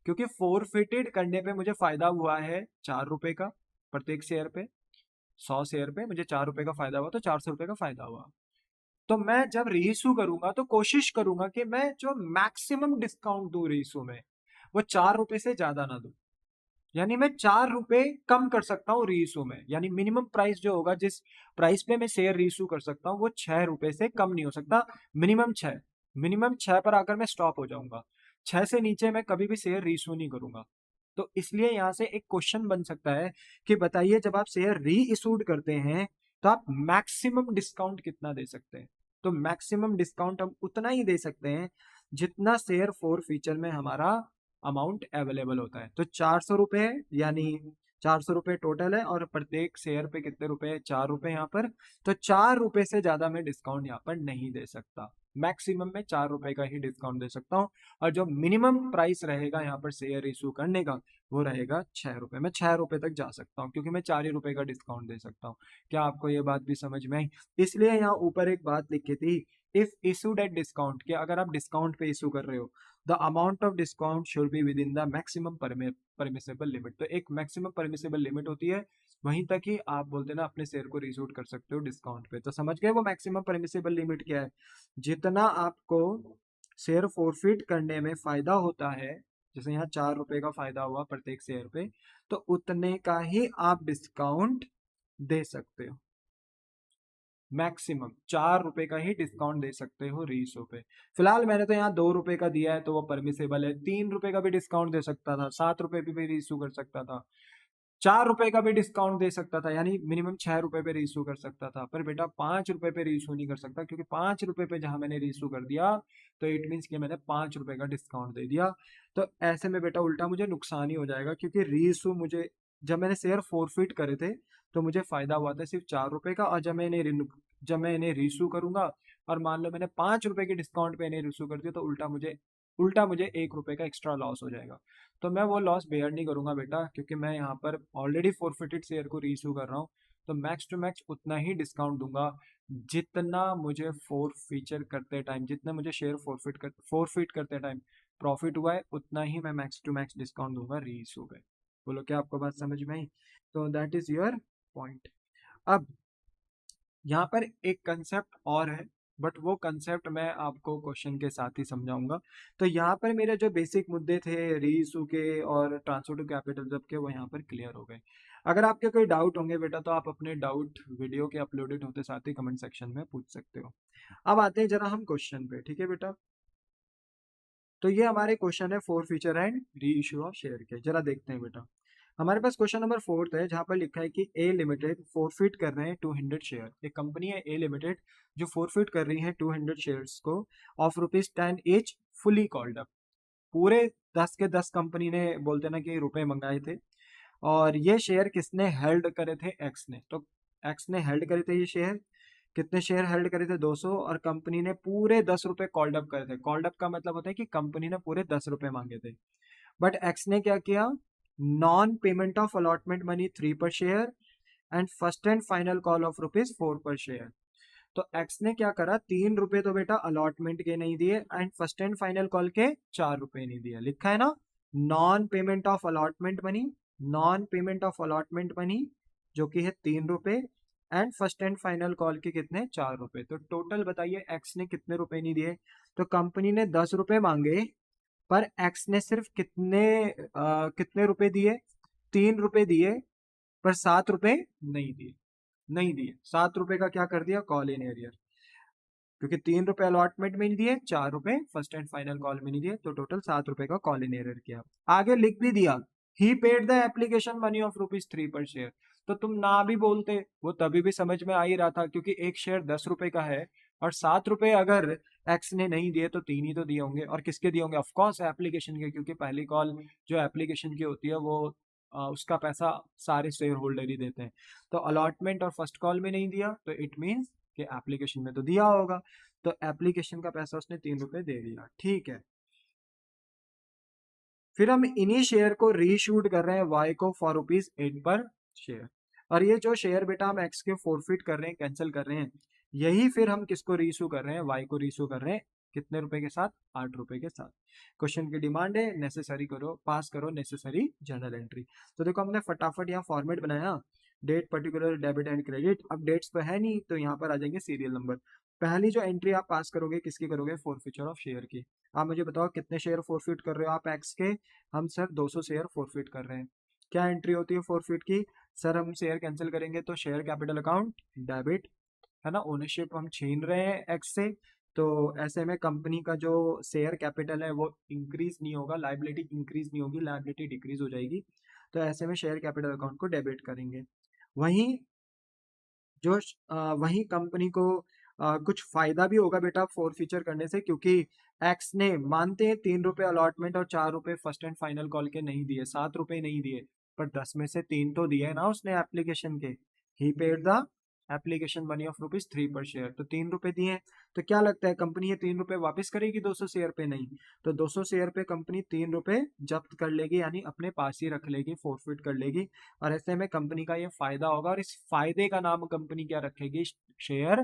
क्योंकि फोरफिटेड करने पे मुझे फायदा हुआ है 4 रुपए का प्रत्येक शेयर पे। 100 शेयर पे मुझे 4 रुपए का फायदा हुआ, तो 400 रुपए का फायदा हुआ। तो मैं जब रीइश्यू करूंगा तो कोशिश करूंगा कि मैं जो मैक्सिमम डिस्काउंट दूं रीइश्यू में, वो 4 रुपए से ज्यादा ना दूं। यानी मैं 4 रुपए कम कर सकता हूँ रीइश्यू में, यानी मिनिमम प्राइस जो होगा, जिस प्राइस पे मैं शेयर रीइश्यू कर सकता हूँ, वो 6 रुपए से कम नहीं हो सकता। मिनिमम 6। मिनिमम 6 पर आकर मैं स्टॉप हो जाऊंगा। 6 से नीचे मैं कभी भी शेयर रीइश्यू नहीं करूंगा। तो इसलिए यहाँ से एक क्वेश्चन बन सकता है कि बताइए, जब आप शेयर री इशूड करते हैं तो आप मैक्सिमम डिस्काउंट कितना दे सकते हैं? तो मैक्सिमम डिस्काउंट हम उतना ही दे सकते हैं जितना शेयर फोर फीचर में हमारा अमाउंट अवेलेबल होता है। तो 400 रुपए, यानी 400 रुपए टोटल है, और प्रत्येक शेयर पे कितने रुपए? 4 रुपए यहाँ पर। तो 4 रुपए से ज्यादा मैं डिस्काउंट यहाँ पर नहीं दे सकता। मैक्सिमम में 4 रुपए का ही डिस्काउंट दे सकता हूँ। और जो मिनिमम प्राइस रहेगा यहाँ पर शेयर इशू करने का, वो रहेगा 6 रुपए। मैं 6 रुपए तक जा सकता हूँ, क्योंकि मैं 4 ही रुपए का डिस्काउंट दे सकता हूँ। क्या आपको ये बात भी समझ में आई? इसलिए यहाँ ऊपर एक बात लिखी थी, इफ इशूड एट डिस्काउंट, कि अगर आप डिस्काउंट पे इशू कर रहे हो, the amount of discount should be with in the maximum permissible limit. तो एक मैक्सिमम परमिसेबल लिमिट होती है, वहीं तक ही आप बोलते ना अपने शेयर को रीशूट कर सकते हो डिस्काउंट पे। तो समझ गए वो मैक्सिमम परमिसेबल लिमिट क्या है? जितना आपको शेयर फोरफिट करने में फायदा होता है, जैसे यहाँ 4 रुपए का फायदा हुआ प्रत्येक शेयर पे, तो उतने का ही आप डिस्काउंट दे सकते हो। मैक्सिमम 4 रुपए का ही डिस्काउंट दे सकते हो रीशो पे। फिलहाल मैंने तो यहाँ 2 रुपए का दिया है, तो वो परमिसेबल है। 3 रुपए का भी डिस्काउंट दे सकता था, 7 रुपए पे भी रीशू कर सकता था, 4 रुपए का भी डिस्काउंट दे सकता था, यानी मिनिमम 6 रुपए पे रीशू कर सकता था। पर बेटा 5 रुपए पे रीशू नहीं कर सकता, क्योंकि 5 रुपए पे जहां मैंने रीशू कर दिया, तो इट मीन्स कि मैंने 5 रुपए का डिस्काउंट दे दिया। तो ऐसे में बेटा उल्टा मुझे नुकसान ही हो जाएगा, क्योंकि रीशू मुझे, जब मैंने शेयर फोरफिट करे थे तो मुझे फायदा हुआ था सिर्फ 4 रुपए का, और जब मैं इन्हें रीशू करूंगा और मान लो मैंने 5 रुपए के डिस्काउंट पे इन्हें रीशू कर दिया, तो उल्टा मुझे 1 रुपए का एक्स्ट्रा लॉस हो जाएगा। तो मैं वो लॉस बेयर नहीं करूंगा बेटा, क्योंकि मैं यहाँ पर ऑलरेडी फोरफिटेड शेयर को रीइश्यू कर रहा हूँ। तो मैक्स टू मैक्स उतना ही डिस्काउंट दूंगा जितना मुझे जितना मुझे शेयर फोरफिट करते टाइम प्रॉफिट हुआ है, उतना ही मैं मैक्स टू मैक्स डिस्काउंट दूंगा रीइश्यू पे। बोलो, क्या आपको बात समझ में आई? तो दैट इज योर पॉइंट। अब यहाँ पर एक कंसेप्ट और है, बट वो कंसेप्ट मैं आपको क्वेश्चन के साथ ही समझाऊंगा। तो यहाँ पर मेरे जो बेसिक मुद्दे थे रीइशू के और ट्रांसफर टू कैपिटल जब के, वो यहाँ पर क्लियर हो गए। अगर आपके कोई डाउट होंगे बेटा, तो आप अपने डाउट वीडियो के अपलोडेड होते साथ ही कमेंट सेक्शन में पूछ सकते हो। अब आते हैं जरा हम क्वेश्चन पे, ठीक है बेटा? तो ये हमारे क्वेश्चन है four feature and re issue of share के। जरा देखते हैं बेटा। हमारे पास क्वेश्चन नंबर 4 है, जहां पर लिखा है कि ए लिमिटेड फोरफिट कर रहे हैं 200 शेयर। एक कंपनी है ए लिमिटेड जो फोरफिट कर रही है 200 शेयर्स को of ₹10 each, fully called up. पूरे 10 के 10 कंपनी ने, बोलते ना कि रुपए मंगाए थे, और ये शेयर किसने हेल्ड करे थे? एक्स ने। तो एक्स ने हेल्ड करे थे ये शेयर। कितने शेयर हेल्ड करे थे? 200। और कंपनी ने पूरे 10 रुपए कॉल्ड अप करे थे। कॉल्ड अप का मतलब होता है कि कंपनी ने पूरे 10 रुपए मांगे थे। बट एक्स ने क्या किया? Non payment of allotment money 3 per share and first and final call of ₹4 पर शेयर। तो एक्स ने क्या करा? 3 रुपए तो बेटा अलॉटमेंट के नहीं दिए, and first and final call के 4 रुपए नहीं दिए। लिखा है ना, non payment of allotment money, non payment of allotment money जो कि है 3 रुपए, and first and final call के कितने? 4 रुपए। तो टोटल बताइए एक्स ने कितने रुपए नहीं दिए? तो कंपनी ने 10 रुपए मांगे, पर एक्स ने सिर्फ कितने रुपए दिए? 3 रुपए दिए, पर 7 रुपए नहीं दिए। 7 रुपए का क्या कर दिया? Call in arrear. क्योंकि 3 रुपए अलॉटमेंट में नहीं दिए, 4 रुपए फर्स्ट एंड फाइनल कॉल में नहीं दिए, तो टोटल 7 रुपए का कॉल इन एरियर किया। आगे लिख भी दिया, he paid the application money of ₹3 per share. तो तुम ना भी बोलते, वो तभी भी समझ में आ ही रहा था, क्योंकि एक शेयर 10 रुपए का है, और 7 रुपए अगर एक्स ने नहीं दिए तो 3 ही तो दिए होंगे। और किसके दिए होंगे? ऑफकोर्स एप्लीकेशन के, क्योंकि पहली कॉल जो एप्लीकेशन की होती है वो उसका पैसा सारे शेयर होल्डर ही देते हैं। तो अलॉटमेंट और फर्स्ट कॉल में नहीं दिया, तो इट मीन्स कि एप्लीकेशन में तो दिया होगा, तो एप्लीकेशन का पैसा उसने 3 रुपए दे दिया, ठीक है। फिर हम इन्हीं शेयर को रीशूट कर रहे हैं वाई को फॉर ₹8 पर शेयर, और ये जो शेयर बेटा हम एक्स के फोरफिट कर रहे हैं, कैंसिल कर रहे हैं, यही फिर हम किसको रीशू कर रहे हैं, वाई को रीशू कर रहे हैं, कितने रुपए के साथ, 8 रुपए के साथ। क्वेश्चन की डिमांड है नेसेसरी करो, पास करो नेसेसरी जर्नल एंट्री। तो देखो हमने फटाफट यहाँ फॉर्मेट बनाया, date particular debit and credit. अब डेट्स तो है नहीं, तो यहाँ पर आ जाएंगे सीरियल नंबर। पहली जो एंट्री आप पास करोगे किसकी करोगे, फोरफिचर ऑफ शेयर की। आप मुझे बताओ कितने शेयर फोरफिट कर रहे हो आप एक्स के, हम सर 200 शेयर फोरफिट कर रहे हैं। क्या एंट्री होती है फोरफिट की, सर हम शेयर कैंसिल करेंगे तो शेयर कैपिटल अकाउंट डेबिट, है ना, ओनरशिप हम छीन रहे हैं एक्स से, तो ऐसे में कंपनी का जो शेयर कैपिटल है वो इंक्रीज नहीं होगा, लाइबिलिटी इंक्रीज नहीं होगी, लाइबिलिटी डिक्रीज हो जाएगी, तो ऐसे में शेयर कैपिटल अकाउंट को डेबिट करेंगे। वहीं जो वहीं कंपनी को कुछ फायदा भी होगा बेटा फोर फीचर करने से, क्योंकि एक्स ने मानते हैं 3 रुपए अलॉटमेंट और 4 रुपए फर्स्ट एंड फाइनल कॉल के नहीं दिए, 7 रुपए नहीं दिए, पर 10 में से 3 तो दिए ना उसने एप्लीकेशन के। He paid the application money of ₹3 per share, तो 3 रुपए दिए। तो क्या लगता है कंपनी ये 3 रुपए वापस करेगी 200 शेयर पे? नहीं। तो 200 शेयर पे कंपनी 3 रुपए जब्त कर लेगी, यानी अपने पास ही रख लेगी, फोरफिट कर लेगी, और ऐसे में कंपनी का ये फायदा होगा, और इस फायदे का नाम कंपनी क्या रखेगी, शेयर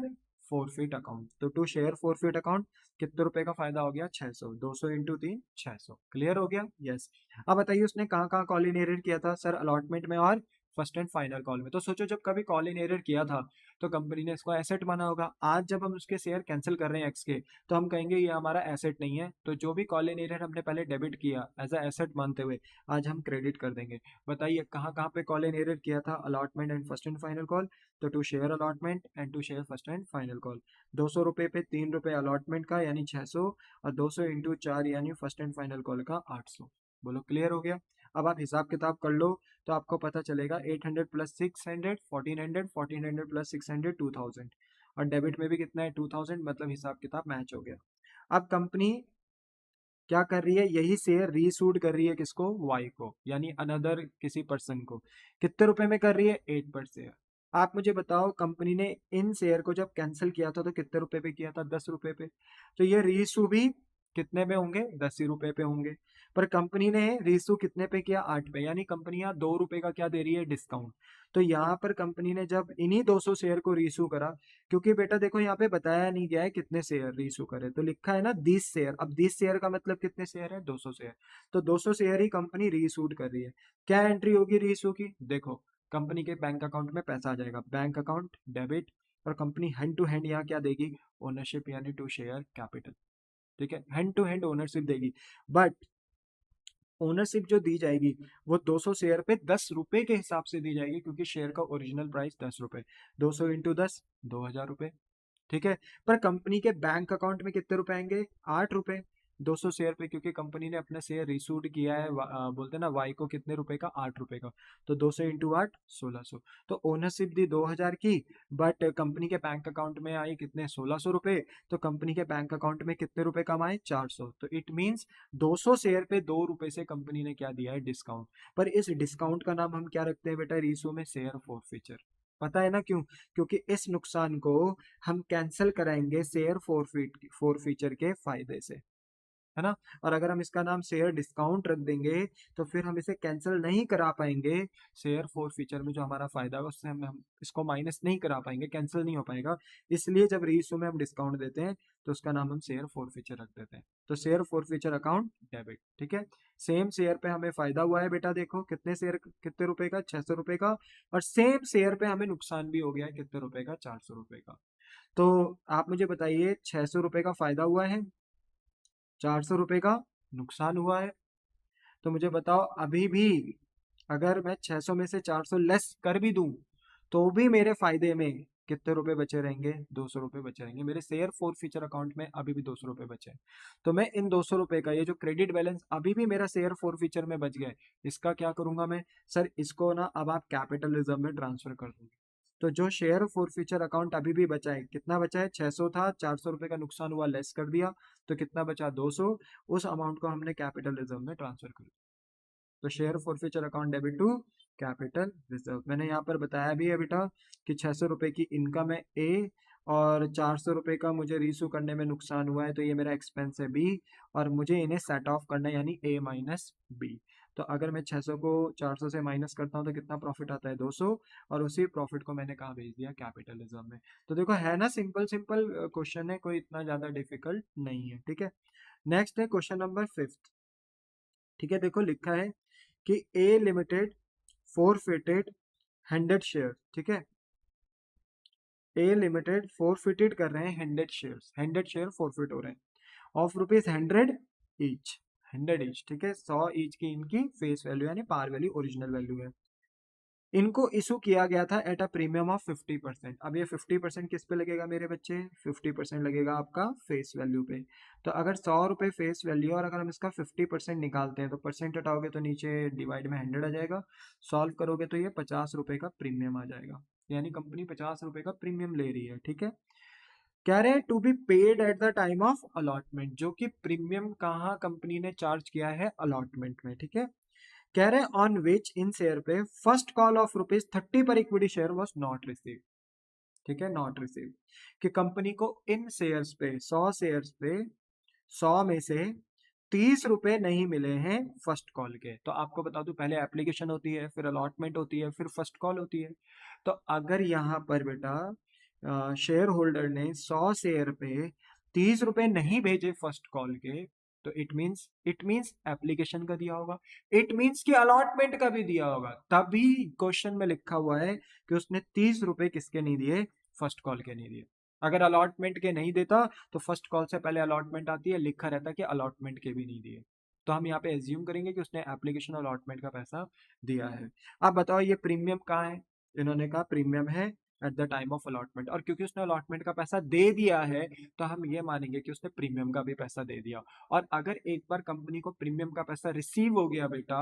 फोरफिट अकाउंट। तो टू शेयर फोरफिट अकाउंट, कितने रुपए का फायदा हो गया, 600, 200 इंटू 3 600, क्लियर हो गया, यस। अब बताइए उसने कहाँ कहाँ कॉल इन एरर किया था, सर अलॉटमेंट में और फर्स्ट एंड फाइनल कॉल में। तो सोचो जब कभी कॉल इन एरर किया था तो कंपनी ने इसको एसेट माना होगा, आज जब हम उसके शेयर कैंसिल कर रहे हैं एक्स के, तो हम कहेंगे ये हमारा एसेट नहीं है, तो जो भी कॉल इन एरर हमने पहले डेबिट किया एज अ एसेट मानते हुए, आज हम क्रेडिट कर देंगे। बताइए कहाँ कहाँ पे कॉल इन एरर किया था, allotment and first and final call, तो to share allotment and to share first and final call. 200 रुपए पे 3 रुपए अलॉटमेंट का यानी 600, और 200 इंटू 4 यानी फर्स्ट एंड फाइनल कॉल का 800। बोलो क्लियर हो गया। अब आप हिसाब किताब कर लो, तो आपको पता चलेगा 800 प्लस 600 1400, 1400 प्लस 600 2000, और डेबिट में भी कितना है 2000, मतलब हिसाब किताब मैच हो गया। अब कंपनी क्या कर रही है, यही शेयर रीसूड कर रही है किसको, वाई को, यानी अनदर किसी पर्सन को। कितने रुपए में कर रही है, 8 पर शेयर। आप मुझे बताओ कंपनी ने इन शेयर को जब कैंसिल किया था तो कितने रुपए पे किया था, 10 रुपए पे, तो ये रीइशू भी कितने पे होंगे, 10 ही रुपए पे होंगे। पर कंपनी ने रीइशू कितने पे किया, 8 पे, यानी कंपनी यहाँ 2 रुपए का क्या दे रही है, डिस्काउंट। तो यहाँ पर कंपनी ने जब इन्हीं 200 शेयर को रीइशू करा, क्योंकि बेटा देखो यहाँ पे बताया नहीं गया है कितने शेयर रीइशू करे, तो लिखा है ना 20 शेयर। अब 20 शेयर का मतलब कितने शेयर है, 200 शेयर, तो 200 शेयर ही कंपनी रीइशूड कर रही है। क्या एंट्री होगी रीइशू की, देखो कंपनी के बैंक अकाउंट में पैसा आ जाएगा, बैंक अकाउंट डेबिट, और कंपनी हैंड टू हैंड यहाँ क्या देगी, ओनरशिप यानी टू शेयर कैपिटल, ठीक है, हैंड टू हैंड ओनरशिप देगी। बट ओनरशिप जो दी जाएगी वो 200 शेयर पे 10 रुपए के हिसाब से दी जाएगी, क्योंकि शेयर का ओरिजिनल प्राइस 10 रुपए, 200 इंटू 10 2000 रुपए, ठीक है। पर कंपनी के बैंक अकाउंट में कितने रुपए आएंगे, 8 रुपए, 200 शेयर पे, क्योंकि कंपनी ने अपना शेयर रिसूड किया है, बोलते हैं ना वाई को, कितने रुपए का, 8 रुपए का, तो 200 इंटू 8 1600। तो ओनरशिप दी 2000 की, बट कंपनी के बैंक अकाउंट में आई कितने, 1600 रुपए, तो कंपनी के बैंक अकाउंट में कितने रुपए कम आए, 400। तो इट मीन्स 200 शेयर पे 2 रुपए से कंपनी ने क्या दिया है, डिस्काउंट। पर इस डिस्काउंट का नाम हम क्या रखते हैं बेटा, रीसू में शेयर फॉरफीचर। पता है ना क्यों, क्योंकि इस नुकसान को हम कैंसिल कराएंगे शेयर फॉरफीचर के फायदे से, है ना। और अगर हम इसका नाम शेयर डिस्काउंट रख देंगे तो फिर हम इसे कैंसिल नहीं करा पाएंगे, शेयर फोर फीचर में जो हमारा फायदा है उससे हम इसको माइनस नहीं करा पाएंगे, कैंसिल नहीं हो पाएगा। इसलिए जब रीइशू में हम डिस्काउंट देते हैं तो उसका नाम हम शेयर फोर फीचर रख देते हैं, तो share four feature account debit, ठीक है। सेम शेयर पे हमें फायदा हुआ है बेटा, देखो कितने शेयर, कितने रुपए का, 600 रुपए का, और सेम शेयर पे हमें नुकसान भी हो गया है, कितने रुपए का, 400 रुपए का। तो आप मुझे बताइए 600 रुपए का फायदा हुआ है, 400 रुपए का नुकसान हुआ है। तो मुझे बताओ अभी भी अगर मैं 600 में से 400 लेस कर भी दूं तो भी मेरे फायदे में कितने रुपए बचे रहेंगे, 200 रुपए बचे रहेंगे, मेरे शेयर फोर फीचर अकाउंट में अभी भी 200 रुपए बचे हैं। तो मैं इन 200 रुपए का, ये जो क्रेडिट बैलेंस अभी भी मेरा शेयर फोर फीचर में बच गया है, इसका क्या करूंगा मैं, सर इसको ना अब आप कैपिटल रिजर्व में ट्रांसफर कर दूंगे। तो जो शेयर फोर फ्यूचर अकाउंट अभी भी बचा है, कितना बचा है, 600 था, 400 रुपए का नुकसान हुआ, लेस कर दिया, तो कितना बचा, 200। उस अमाउंट को हमने कैपिटल रिजर्व में ट्रांसफर कर दिया। तो share forfeiture account debit to capital reserve. मैंने यहाँ पर बताया भी है बेटा कि 600 रुपए की इनकम है ए, और 400 रुपये का मुझे रीशू करने में नुकसान हुआ है, तो ये मेरा एक्सपेंस है बी, और मुझे इन्हें सेट ऑफ करना है यानी ए माइनस बी। तो अगर मैं 600 को 400 से माइनस करता हूँ तो कितना प्रॉफिट आता है 200, और उसी प्रॉफिट को मैंने कहाँ भेज दिया कैपिटलिज्म में। तो देखो है ना, सिंपल सिंपल क्वेश्चन है, कोई इतना ज्यादा डिफिकल्ट नहीं है। ठीक है, नेक्स्ट है क्वेश्चन नंबर 5। ठीक है, देखो लिखा है कि ए लिमिटेड फोरफिटेड 100 शेयर। ठीक है, ए लिमिटेड फोरफिटेड कर रहे हैं 100 शेयर, 100 शेयर फोरफिट हो रहे हैं ऑफ रुपीज 100 ईच, 100 ईच। ठीक है, 100 ईच की इनकी फेस वैल्यू यानी पार वैल्यू, ओरिजिनल वैल्यू है। इनको इशू किया गया था एट अ प्रीमियम ऑफ 50%। अब ये 50% किस पे लगेगा मेरे बच्चे? 50% लगेगा आपका फेस वैल्यू पे। तो अगर 100 रुपये फेस वैल्यू और अगर हम इसका 50% निकालते हैं तो परसेंट हटाओगे तो नीचे डिवाइड में 100 आ जाएगा, सॉल्व करोगे तो ये 50 रुपये का प्रीमियम आ जाएगा, यानी कंपनी 50 रुपये का प्रीमियम ले रही है। ठीक है, कह रहे हैं to be paid at the time of allotment, जो कि प्रीमियम कहाँ कंपनी ने चार्ज किया है? अलॉटमेंट में। ठीक है, कह रहे हैं ऑन विच इन शेयर पे फर्स्ट कॉल ऑफ रुपीज 30 पर equity share was not receive. ठीक है, नॉट रिसीव कि कंपनी को इन शेयर्स पे 100 शेयर्स पे 100 में से 30 रुपए नहीं मिले हैं फर्स्ट कॉल के। तो आपको बता दूं, पहले एप्लीकेशन होती है, फिर अलॉटमेंट होती है, फिर फर्स्ट कॉल होती है। तो अगर यहाँ पर बेटा शेयर होल्डर ने 100 शेयर पे 30 रुपए नहीं भेजे फर्स्ट कॉल के, तो इट मीन्स एप्लीकेशन का दिया होगा, इट मीन्स कि अलॉटमेंट का भी दिया होगा। तभी क्वेश्चन में लिखा हुआ है कि उसने 30 रुपए किसके नहीं दिए? फर्स्ट कॉल के नहीं दिए। अगर अलॉटमेंट के नहीं देता तो फर्स्ट कॉल से पहले अलॉटमेंट आती है, लिखा रहता है कि अलॉटमेंट के भी नहीं दिए। तो हम यहाँ पे एज्यूम करेंगे कि उसने एप्लीकेशन अलॉटमेंट का पैसा दिया है। अब बताओ ये प्रीमियम कहाँ है? इन्होंने कहा प्रीमियम है eight the time of allotment, और क्योंकि उसने अलॉटमेंट का पैसा दे दिया है तो हम ये मानेंगे कि उसने प्रीमियम का भी पैसा दे दिया। और अगर एक बार कंपनी को प्रीमियम का पैसा रिसीव हो गया बेटा,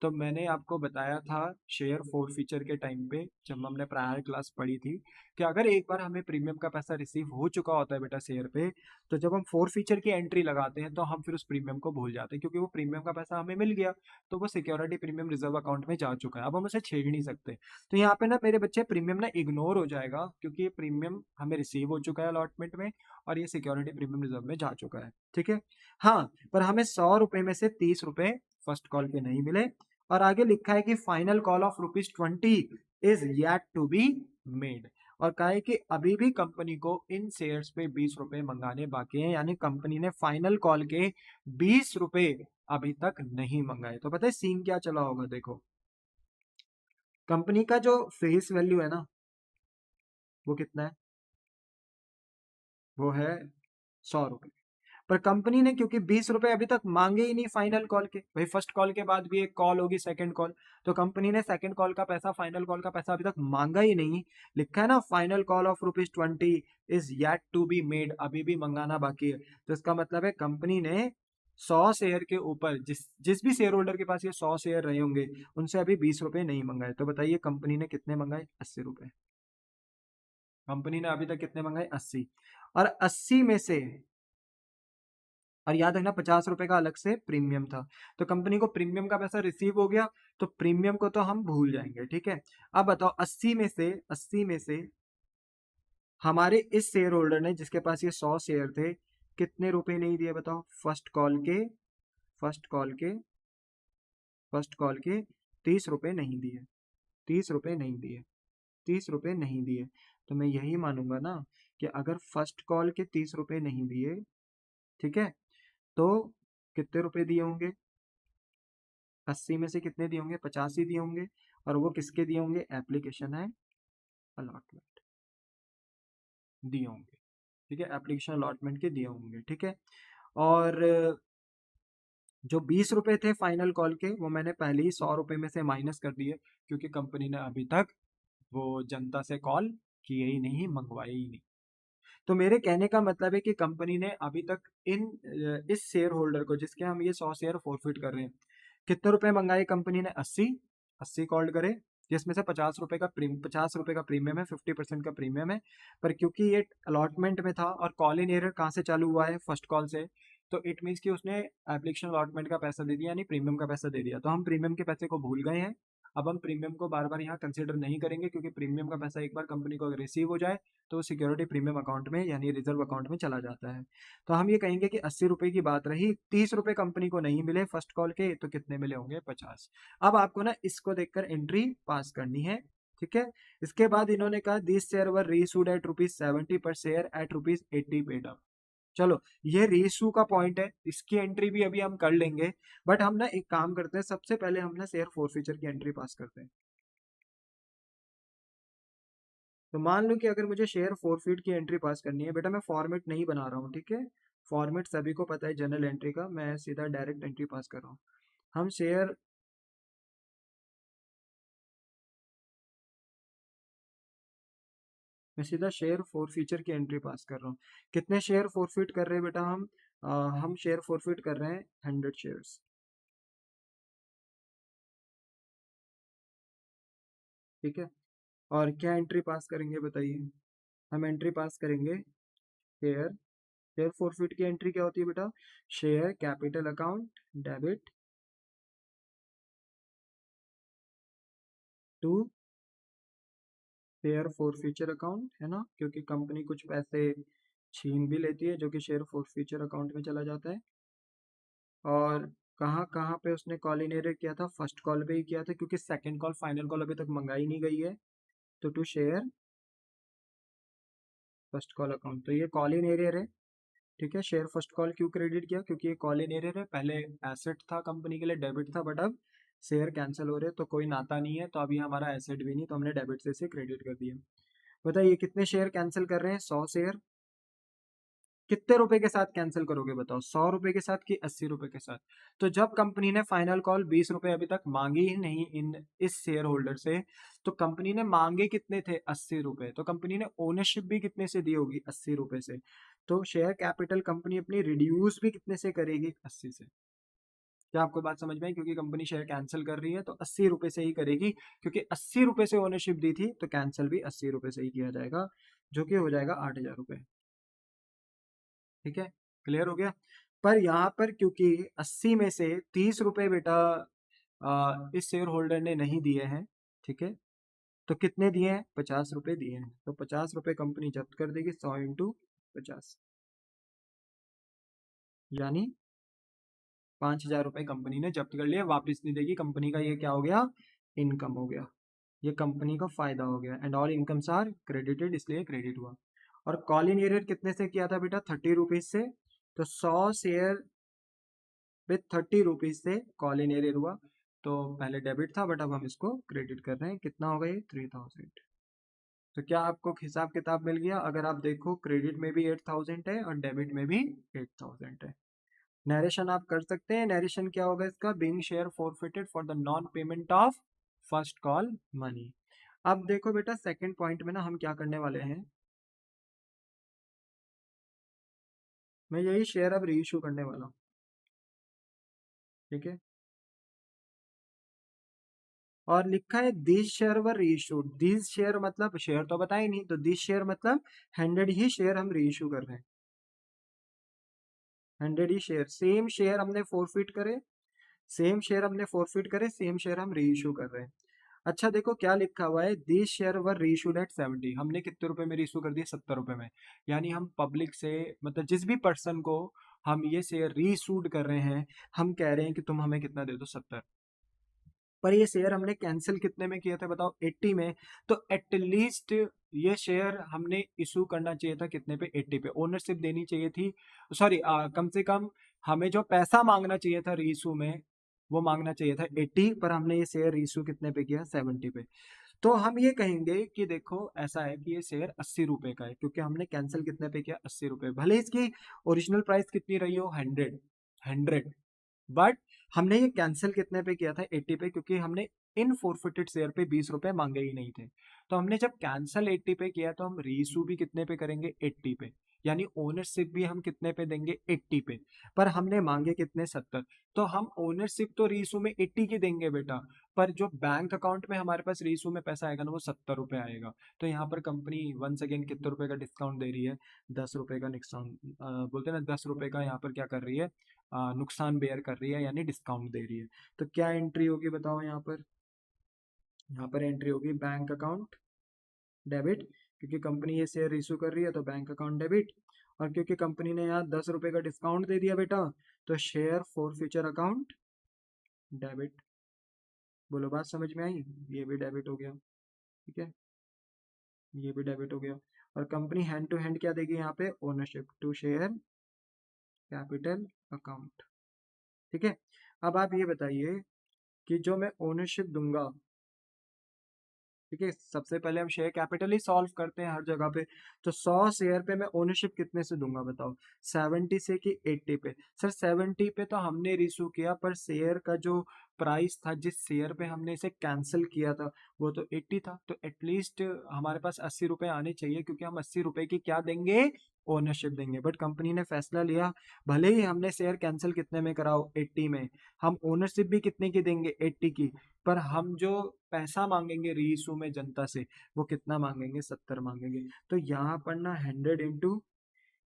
तो मैंने आपको बताया था शेयर फोर फीचर के टाइम पे जब हमने प्रायर क्लास पढ़ी थी कि अगर एक बार हमें प्रीमियम का पैसा रिसीव हो चुका होता है बेटा शेयर पे, तो जब हम फोर फीचर की एंट्री लगाते हैं तो हम फिर उस प्रीमियम को भूल जाते हैं, क्योंकि वो प्रीमियम का पैसा हमें मिल गया, तो वो सिक्योरिटी प्रीमियम रिजर्व अकाउंट में जा चुका है, अब हम उसे छेड़ नहीं सकते। तो यहाँ पे ना मेरे बच्चे प्रीमियम ना इग्नोर हो जाएगा, क्योंकि ये प्रीमियम हमें रिसीव हो चुका है अलॉटमेंट में और ये सिक्योरिटी प्रीमियम रिजर्व में जा चुका है। ठीक है, हाँ, पर हमें 100 रुपए में से 30 रुपए फर्स्ट कॉल के नहीं मिले। और आगे लिखा है कि final call of rupees 20 is yet to be made, और कहा है कि अभी भी कंपनी को इन शेयर्स पे 20 रुपए मंगाने बाकी हैं, यानी कंपनी ने फाइनल कॉल के 20 रुपए अभी तक नहीं मंगाए। तो पता है सीन क्या चला होगा? देखो, कंपनी का जो फेस वैल्यू है ना, वो कितना है? वो है 100 रुपए। पर कंपनी ने क्योंकि 20 रुपए अभी तक मांगे ही नहीं फाइनल कॉल के, भाई फर्स्ट कॉल के बाद भी एक कॉल होगी सेकंड कॉल, तो कंपनी ने सेकंड कॉल का पैसा, फाइनल कॉल का पैसा अभी तक मांगा ही नहीं। लिखा है ना final call of rupees 20 is yet to be made, अभी भी मंगाना बाकी है। तो इसका मतलब है कंपनी ने 100 शेयर के ऊपर, जिस जिस भी शेयर होल्डर के पास ये 100 शेयर रहे होंगे, उनसे अभी 20 रुपए नहीं मंगाए। तो बताइए कंपनी ने कितने मंगाए? 80 रुपए। कंपनी ने अभी तक कितने मंगाए? 80। और 80 में से, और याद रखना 50 रुपए का अलग से प्रीमियम था, तो कंपनी को प्रीमियम का पैसा रिसीव हो गया, तो प्रीमियम को तो हम भूल जाएंगे। ठीक है, अब बताओ 80 में से हमारे इस शेयर होल्डर ने, जिसके पास ये 100 शेयर थे, कितने रुपए नहीं दिए? बताओ, फर्स्ट कॉल के फर्स्ट कॉल के 30 रुपए नहीं दिए, 30 रुपए नहीं दिए, 30 रुपए नहीं दिए। तो मैं यही मानूंगा ना कि अगर फर्स्ट कॉल के 30 रुपए नहीं दिए, ठीक है, तो कितने रुपए दिए होंगे? 80 में से कितने दिए होंगे? 50 ही दिए होंगे। और वो किसके दिए होंगे? एप्लीकेशन है अलॉटमेंट दिए होंगे। ठीक है, एप्लीकेशन अलॉटमेंट के दिए होंगे। ठीक है, और जो 20 रुपए थे फाइनल कॉल के, वो मैंने पहले ही 100 रुपए में से माइनस कर दिए, क्योंकि कंपनी ने अभी तक वो जनता से कॉल किए ही नहीं, मंगवाए ही नहीं। तो मेरे कहने का मतलब है कि कंपनी ने अभी तक इस शेयर होल्डर को, जिसके हम ये 100 शेयर फॉरफिट कर रहे हैं, कितने रुपए मंगाए कंपनी ने? 80। 80 कॉल्ड करे, जिसमें से 50 रुपए का प्रीमियम है, 50% का प्रीमियम है। पर क्योंकि ये अलॉटमेंट में था और कॉल इन एरर कहाँ से चालू हुआ है? फर्स्ट कॉल से, तो इट मीन्स कि उसने एप्लीकेशन अलॉटमेंट का पैसा दे दिया, यानी प्रीमियम का पैसा दे दिया, तो हम प्रीमियम के पैसे को भूल गए हैं अब हम प्रीमियम को बार बार यहाँ कंसिडर नहीं करेंगे, क्योंकि प्रीमियम का पैसा एक बार कंपनी को अगर रिसीव हो जाए तो सिक्योरिटी प्रीमियम अकाउंट में यानी रिजर्व अकाउंट में चला जाता है। तो हम ये कहेंगे कि 80 रुपए की बात रही, 30 रुपए कंपनी को नहीं मिले फर्स्ट कॉल के, तो कितने मिले होंगे? 50। अब आपको ना इसको देखकर एंट्री पास करनी है, ठीक है। इसके बाद इन्होंने कहा this share were reissued eight ₹70 पर शेयर एट ₹80 पेड अप। चलो, ये रीइशू का पॉइंट है, इसकी एंट्री भी अभी हम कर लेंगे। बट हम ना एक काम करते हैं, सबसे पहले हम ना शेयर फोरफीचर की एंट्री पास करते हैं। तो मान लो कि अगर मुझे शेयर फोरफीट की एंट्री पास करनी है, बेटा मैं फॉर्मेट नहीं बना रहा हूँ, ठीक है। फॉर्मेट सभी को पता है जनरल एंट्री का, मैं सीधा डायरेक्ट एंट्री पास कर रहा हूँ। हम शेयर मैं सीधा शेयर फोरफीचर की एंट्री पास कर रहा हूँ। कितने शेयर फोरफीट कर रहे हैं बेटा हम? हम शेयर फोरफीट कर रहे हैं 100 शेयर्स, ठीक है। और क्या एंट्री पास करेंगे बताइए? हम एंट्री पास करेंगे शेयर शेयर फोरफिट की एंट्री क्या होती है बेटा? Share capital account debit to share forfeiture account, है ना, क्योंकि कंपनी कुछ पैसे छीन भी लेती है जो कि शेयर फोरफीचर अकाउंट में चला जाता है। और कहाँ कहाँ पे उसने कॉल इन एरियर किया था? फर्स्ट कॉल पे ही किया था, क्योंकि सेकंड कॉल फाइनल कॉल अभी तक मंगाई नहीं गई है। तो to share first call account, तो ये कॉल इन एरियर है, ठीक है। शेयर फर्स्ट कॉल क्यों क्रेडिट किया? क्योंकि ये कॉल इन एरियर है, पहले एसेट था कंपनी के लिए, डेबिट था, बट अब शेयर कैंसिल हो रहे हैं तो कोई नाता नहीं है, तो अभी हमारा एसेट भी नहीं, तो हमने डेबिट से इसे क्रेडिट कर दिया। बताइए कितने शेयर कैंसिल कर रहे हैं? 100 शेयर। कितने रुपए के साथ कैंसिल करोगे बताओ? 100 रुपए के साथ कि 80 रुपए के साथ? तो जब कंपनी ने फाइनल कॉल 20 रुपए अभी तक मांगी ही नहीं इन इस शेयर होल्डर से, तो कंपनी ने मांगे कितने थे? 80 रुपए। तो कंपनी ने ओनरशिप भी कितने से दी होगी? 80 रुपए से। तो शेयर कैपिटल कंपनी अपनी रिड्यूस भी कितने से करेगी? 80 से। क्या आपको बात समझ में आई? क्योंकि कंपनी शेयर कैंसिल कर रही है तो 80 रुपए से ही करेगी, क्योंकि 80 रुपए से ओनरशिप दी थी, तो कैंसिल भी 80 रुपए से ही किया जाएगा, जो कि हो जाएगा 8,000 रुपए, ठीक है। क्लियर हो गया? पर यहाँ पर क्योंकि 80 में से 30 रुपए बेटा इस शेयर होल्डर ने नहीं दिए हैं, ठीक है। तो कितने दिए हैं? 50 रुपए दिए हैं, तो 50 रुपए कंपनी जब्त कर देगी, 100 × 50, यानी 5,000 रुपए कंपनी ने जब्त कर लिया, वापस नहीं देगी कंपनी का। ये क्या हो गया? इनकम हो गया, ये कंपनी का फायदा हो गया। And all incomes are credited, इसलिए क्रेडिट हुआ। और कॉल इन एरियर कितने से किया था बेटा? 30 रुपीज से। तो 100 शेयर विथ 30 रुपीज से कॉल इन एरियर हुआ। तो पहले डेबिट था, बट अब हम इसको क्रेडिट कर रहे हैं। कितना होगा ये? 3000। तो क्या आपको हिसाब किताब मिल गया? अगर आप देखो, क्रेडिट में भी 8000 है और डेबिट में भी 8000 है। नरेशन आप कर सकते हैं। नरेशन क्या होगा इसका? Being share forfeited for the non payment of first call money. अब देखो बेटा, सेकंड पॉइंट में ना हम क्या करने वाले हैं, मैं यही शेयर अब रीइश्यू करने वाला हूँ, ठीक है। और लिखा है this share were reissued. This share मतलब शेयर तो बताया ही नहीं, तो दिस शेयर मतलब 100 ही शेयर हम रीइश्यू कर रहे हैं। 100 ही शेयर, सेम शेयर हमने फोरफिट करे, सेम शेयर हमने फोरफिट करे, सेम शेयर हम रीइश्यू कर रहे हैं। अच्छा देखो क्या लिखा हुआ है, this share were reissued at 70। हमने कितने रुपए में रीइश्यू कर दिए? 70 रुपए में। यानी हम पब्लिक से, मतलब जिस भी पर्सन को हम ये शेयर रीइश्यूड कर रहे हैं, हम कह रहे हैं कि तुम हमें कितना दे दो? 70। पर ये शेयर हमने कैंसिल कितने में किया था बताओ? 80 में। तो एटलीस्ट ये शेयर हमने इशू करना चाहिए था कितने पे? 80 पे। ओनरशिप देनी चाहिए थी, सॉरी, कम से कम हमें जो पैसा मांगना चाहिए था रीइशू में, वो मांगना चाहिए था 80, पर हमने ये शेयर रीइशू कितने पे किया? 70 पे। तो हम ये कहेंगे कि देखो ऐसा है कि ये शेयर 80 रुपए का है, क्योंकि हमने कैंसिल कितने पे किया? 80 रुपए। भले इसकी ओरिजिनल प्राइस कितनी रही हो? 100, बट हमने ये कैंसिल कितने पे किया था? 80 पे, क्योंकि हमने इन फोरफिटेड शेयर पे 20 रुपए मांगे ही नहीं थे। तो हमने जब कैंसिल 80 पे किया, तो हम रीइशू भी कितने पे करेंगे? 80 पे। यानी ओनरशिप भी हम कितने पे देंगे? 80 पे। पर हमने मांगे कितने? 70। तो हम ओनरशिप तो रीइशू में 80 की देंगे बेटा, पर जो बैंक अकाउंट में हमारे पास रीइशू में पैसा आएगा ना, वो 70 रुपए आएगा। तो यहाँ पर कंपनी वंस अगेन कितने रुपए का डिस्काउंट दे रही है? 10 रुपए का डिस्काउंट, बोलते हैं ना, 10 रुपए का यहाँ पर क्या कर रही है? नुकसान बेयर कर रही है, यानी डिस्काउंट दे रही है। तो क्या एंट्री होगी बताओ यहाँ पर? यहाँ पर एंट्री होगी बैंक अकाउंट डेबिट, क्योंकि कंपनी ये शेयर इशू कर रही है तो बैंक अकाउंट डेबिट। और क्योंकि कंपनी ने यहाँ 10 रुपए का डिस्काउंट दे दिया बेटा, तो share for future account debit. बोलो बात समझ में आई? ये भी डेबिट हो गया, ठीक है, ये भी डेबिट हो गया। और कंपनी हैंड टू हैंड क्या देगी यहाँ पे? Ownership to share capital account, ठीक है। अब आप ये बताइए कि जो मैं ओनरशिप दूंगा, ठीक है, सबसे पहले हम शेयर कैपिटल ही सॉल्व करते हैं हर जगह पे। तो 100 शेयर पे मैं ओनरशिप कितने से दूंगा बताओ? 70 से कि 80 पे? सर 70 पे तो हमने रिशू किया, पर शेयर का जो प्राइस था जिस शेयर पे हमने इसे कैंसिल किया था वो तो 80 था, तो एटलीस्ट हमारे पास 80 रुपए आने चाहिए, क्योंकि हम 80 रुपए की क्या देंगे? ओनरशिप देंगे। बट कंपनी ने फैसला लिया, भले ही हमने शेयर कैंसिल कितने में कराओ? 80 में, हम ओनरशिप भी कितने की देंगे? 80 की। पर हम जो पैसा मांगेंगे रीइशू में जनता से, वो कितना मांगेंगे? 70 मांगेंगे। तो यहाँ पर ना 100 इंटू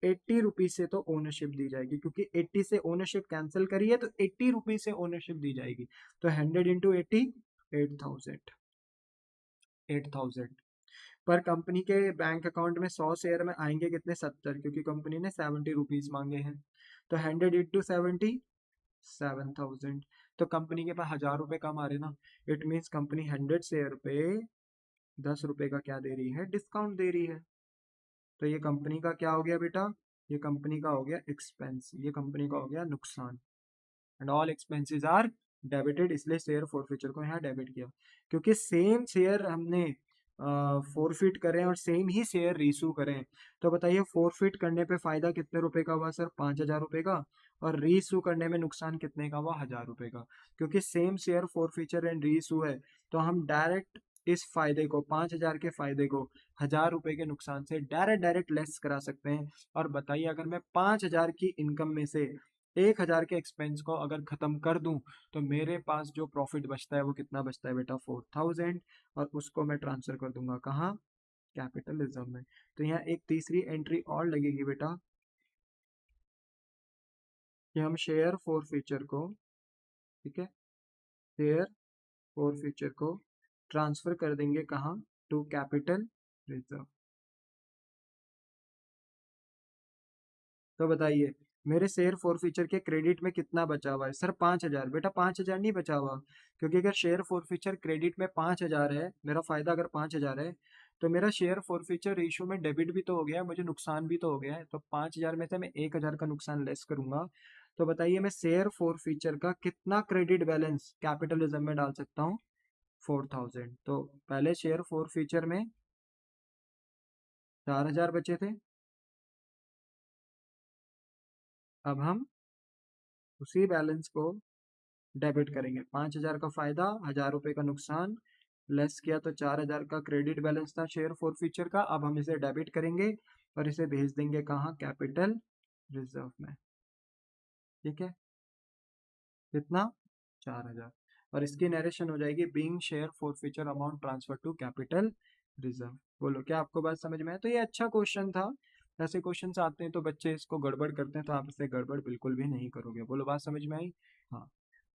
80 रुपीज से तो ओनरशिप दी जाएगी, क्योंकि 80 से ओनरशिप कैंसिल करी है तो 80 रुपीज से ओनरशिप दी जाएगी। तो 100 इंटू 80, 8,000। 8,000 पर कंपनी के बैंक अकाउंट में 100 शेयर में आएंगे कितने? 70, क्योंकि कंपनी ने 70 रुपीज मांगे हैं। तो 100 इंटू 70, 7,000। तो कंपनी के पास 1,000 रुपए कम आ रहे ना। इट मीन्स कंपनी 100 शेयर पे 10 रुपए का क्या दे रही है? डिस्काउंट दे रही है। तो ये कंपनी का क्या हो गया बेटा? ये कंपनी का हो गया एक्सपेंस, ये कंपनी का हो गया नुकसान। And all expenses are debited, इसलिए शेयर फॉरफीचर को यहाँ डेबिट किया, क्योंकि सेम शेयर हमने फॉरफिट करें और सेम ही शेयर रीशू करें। तो बताइए फॉरफिट करने पे फायदा कितने रुपए का हुआ सर? 5,000 रुपए का। और रीशू करने में नुकसान कितने का हुआ? 1,000 रुपए का। क्योंकि same share forfeiture and reissue है, तो हम डायरेक्ट इस फायदे को, 5,000 के फायदे को 1,000 रुपए के नुकसान से डायरेक्ट डायरेक्ट लेस करा सकते हैं। और बताइए अगर मैं 5,000 की इनकम में से 1,000 के एक्सपेंस को अगर खत्म कर दूं, तो मेरे पास जो प्रॉफिट बचता है वो कितना बचता है बेटा? 4,000। और उसको मैं ट्रांसफर कर दूंगा कहाँ? कैपिटल रिजर्व में। तो यहाँ एक तीसरी एंट्री और लगेगी बेटा, कि हम शेयर फॉर फ्यूचर को, ठीक है, शेयर फॉर फ्यूचर को ट्रांसफर कर देंगे कहाँ? To capital reserve. तो बताइए मेरे शेयर फॉर फ्यूचर के क्रेडिट में कितना बचा हुआ है? सर 5,000। बेटा 5,000 नहीं बचा हुआ, क्योंकि अगर शेयर फॉर फ्यूचर क्रेडिट में 5,000 है, मेरा फायदा अगर 5,000 है, तो मेरा शेयर फॉर फ्यूचर रेशियो में डेबिट भी तो हो गया है, मुझे नुकसान भी तो हो गया है। तो 5,000 में से मैं 1,000 का नुकसान लेस करूंगा। तो बताइए मैं शेयर फॉर फ्यूचर का कितना क्रेडिट बैलेंस कैपिटलिज्म में डाल सकता हूँ? 4,000। तो पहले शेयर फॉर फ्यूचर में 4,000 बचे थे, अब हम उसी बैलेंस को डेबिट करेंगे। 5,000 का फायदा, 1,000 रुपए का नुकसान, लेस किया तो 4,000 का क्रेडिट बैलेंस था शेयर फॉर फ्यूचर का। अब हम इसे डेबिट करेंगे और इसे भेज देंगे कहाँ? कैपिटल रिजर्व में, ठीक है। कितना? 4,000। और इसकी नरेशन हो जाएगी being share forfeiture amount transfer to capital reserve. बोलो क्या आपको बात समझ में आया? तो ये अच्छा क्वेश्चन था। ऐसे क्वेश्चन आते हैं तो बच्चे इसको गड़बड़ करते हैं, तो आप इसे गड़बड़ बिल्कुल भी नहीं करोगे। बोलो बात समझ में आई? हाँ।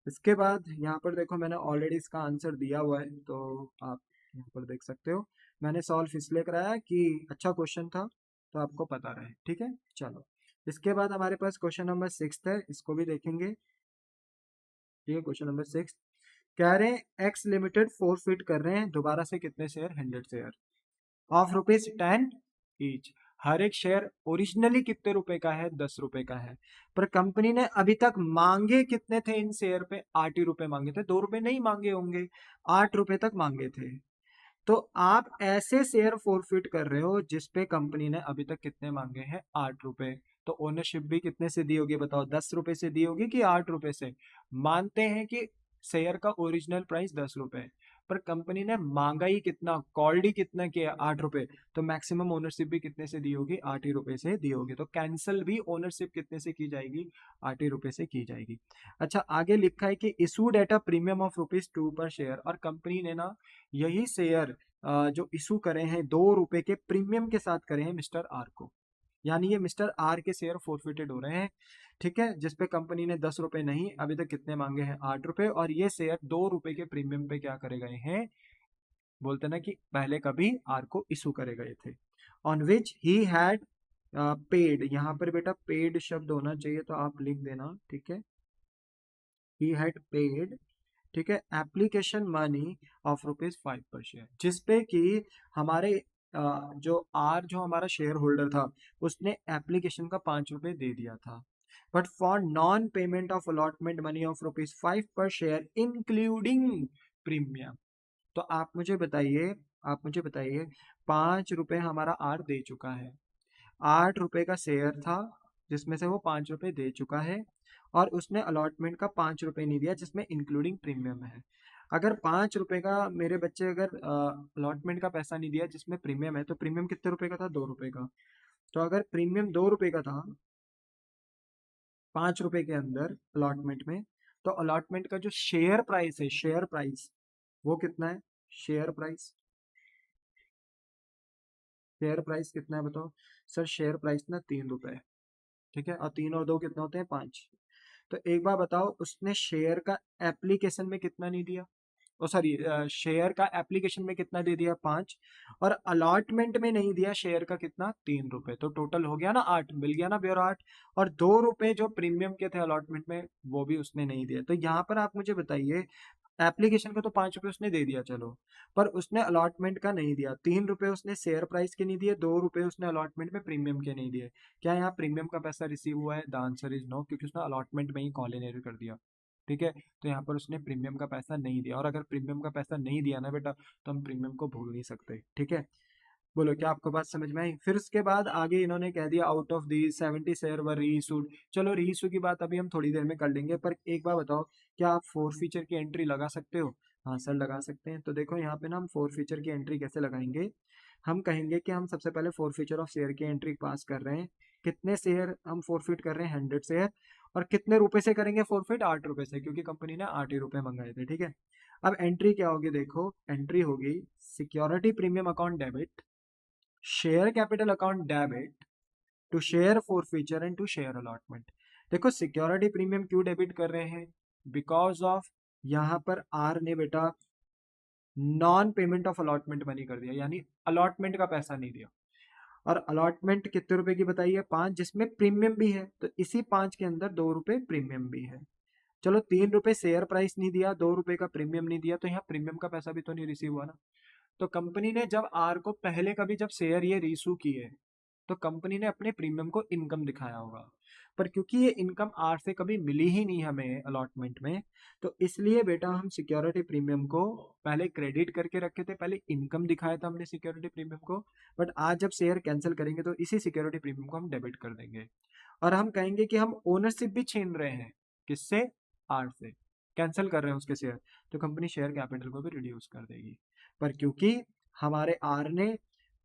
इसके बाद यहाँ पर देखो मैंने ऑलरेडी इसका आंसर दिया हुआ है, तो आप यहाँ पर देख सकते हो। मैंने सॉल्व इसलिए कराया कि अच्छा क्वेश्चन था, तो आपको पता रहे, ठीक है। चलो इसके बाद हमारे पास क्वेश्चन नंबर 6 है, इसको भी देखेंगे। ठीक है, क्वेश्चन नंबर 6 कह रहे हैं एक्स लिमिटेड फॉरफिट कर रहे हैं दोबारा से कितने शेयर? 100 share of ₹10 each. हर एक शेयर ओरिजिनली कितने रुपए का है? 10 रुपए का है। पर कंपनी ने अभी तक मांगे कितने थे इन शेयर पे? 8 ही रुपए मांगे थे, 2 रुपए नहीं मांगे होंगे, 8 रुपए तक मांगे थे। तो आप ऐसे शेयर फॉरफिट कर रहे हो जिसपे कंपनी ने अभी तक कितने मांगे हैं? 8 रुपए। तो ओनरशिप भी कितने से दी होगी बताओ? 10 रुपए से दी होगी कि 8 रुपए से? मानते हैं कि शेयर का ओरिजिनल प्राइस 10 रुपए है, पर कंपनी ने मांगा ही कितना, कॉल्ड ही कितना किया? 8 रुपए। तो मैक्सिमम ओनरशिप भी कितने से दी होगी? 8 ही रुपए से दी होगी। तो कैंसिल भी ओनरशिप कितने से की जाएगी? 8 ही रुपए से की जाएगी। अच्छा आगे लिखा है कि issued at a premium of ₹2 पर शेयर। और कंपनी ने ना यही शेयर जो इशू करे हैं 2 रुपए के प्रीमियम के साथ करे हैं मिस्टर आर को। यानी ये मिस्टर आर के शेयर फोरफिटेड हो रहे हैं, ठीक है, जिसपे कंपनी ने 10 रुपए नहीं, अभी तक कितने मांगे हैं? 8 रुपए। और ये शेयर 2 रुपए के प्रीमियम पे क्या करे गए हैं? बोलते ना कि पहले कभी आर को इशू करे गए थे, on which he had paid, यहाँ पर बेटा पेड शब्द होना चाहिए तो आप लिख देना, ठीक है, ही हैड पेड, ठीक है, एप्लीकेशन मनी ऑफ ₹5 पर शेयर, जिसपे कि हमारे जो हमारा शेयर होल्डर था उसने एप्लीकेशन का ₹5 दे दिया था, but for non payment of allotment money of ₹5 पर शेयर इंक्लूडिंग प्रीमियम। तो आप मुझे बताइए ₹5 हमारा आर दे चुका है, ₹8 का शेयर था जिसमें से वो ₹5 दे चुका है, और उसने अलॉटमेंट का ₹5 नहीं दिया जिसमें इंक्लूडिंग प्रीमियम है। अगर ₹5 का मेरे बच्चे अगर अलॉटमेंट का पैसा नहीं दिया जिसमें प्रीमियम है, तो प्रीमियम कितने रुपए का था? ₹2 का। तो अगर प्रीमियम ₹2 का था ₹5 के अंदर अलॉटमेंट में, तो अलॉटमेंट का जो शेयर प्राइस है, शेयर प्राइस वो कितना है? शेयर प्राइस, शेयर प्राइस कितना है बताओ? सर शेयर प्राइस ना ₹3, ठीक है, और 3 और 2 कितना होते हैं? 5। तो एक बार बताओ, उसने शेयर का एप्लीकेशन में कितना नहीं दिया? ओ सॉरी, शेयर का एप्लीकेशन में कितना दे दिया? 5। और अलॉटमेंट में नहीं दिया शेयर का कितना? ₹3। तो टोटल हो गया ना 8, मिल गया ना प्योर 8। और ₹2 जो प्रीमियम के थे अलॉटमेंट में वो भी उसने नहीं दिया। तो यहाँ पर आप मुझे बताइए, एप्लीकेशन का तो ₹5 उसने दे दिया चलो, पर उसने अलॉटमेंट का नहीं दिया। ₹3 उसने शेयर प्राइस के नहीं दिए, ₹2 उसने अलॉटमेंट में प्रीमियम के नहीं दिए। क्या यहाँ प्रीमियम का पैसा रिसीव हुआ है? द आंसर इज नो, क्योंकि उसने अलॉटमेंट में ही कॉल इन कर दिया। ठीक है, तो यहाँ पर उसने प्रीमियम का पैसा नहीं दिया, और अगर प्रीमियम का पैसा नहीं दिया ना बेटा, तो हम प्रीमियम को भूल नहीं सकते। ठीक है, बोलो क्या आपको बात समझ में आई? फिर उसके बाद आगे इन्होंने कह दिया out of the 70 share were reissued. चलो रीइशू की बात अभी हम थोड़ी देर में कर लेंगे, पर एक बार बताओ, क्या आप फोर फीचर की एंट्री लगा सकते हो? हाँ सर लगा सकते हैं। तो देखो यहाँ पे ना हम फोर फीचर की एंट्री कैसे लगाएंगे। हम कहेंगे कि हम सबसे पहले फोर फीचर ऑफ शेयर की एंट्री पास कर रहे हैं। कितने शेयर हम फोरफिट कर रहे हैं? 100 शेयर। और कितने रुपए से करेंगे फोरफिट? ₹8 से, क्योंकि कंपनी ने ₹8 ही मंगाए थे। ठीक है, अब एंट्री क्या होगी? देखो एंट्री होगी security premium account debit, share capital account debit, to share forfeiture and to share allotment. देखो सिक्योरिटी प्रीमियम क्यों डेबिट कर रहे हैं? बिकॉज ऑफ यहाँ पर आर ने बेटा non payment of allotment money कर दिया, यानी अलॉटमेंट का पैसा नहीं दिया। और अलॉटमेंट कितने रुपए की बताइए? 5, जिसमें प्रीमियम भी है, तो इसी 5 के अंदर ₹2 प्रीमियम भी है। चलो ₹3 शेयर प्राइस नहीं दिया, ₹2 का प्रीमियम नहीं दिया, तो यहाँ प्रीमियम का पैसा भी तो नहीं रिसीव हुआ ना। तो कंपनी ने जब आर को पहले कभी जब शेयर ये रीशू किए, तो कंपनी ने अपने प्रीमियम को इनकम दिखाया होगा, पर क्योंकि ये इनकम आर से कभी मिली ही नहीं हमें अलॉटमेंट में, तो इसलिए बेटा हम सिक्योरिटी प्रीमियम को पहले क्रेडिट करके रखे थे, पहले इनकम दिखाया था हमने सिक्योरिटी प्रीमियम को, बट आज जब शेयर कैंसिल करेंगे तो इसी सिक्योरिटी प्रीमियम को हम डेबिट कर देंगे। और हम कहेंगे कि हम ओनरशिप भी छीन रहे हैं, किससे? आर से। कैंसिल कर रहे हैं उसके शेयर, तो कंपनी शेयर कैपिटल को भी रिड्यूस कर देगी। पर क्योंकि हमारे आर ने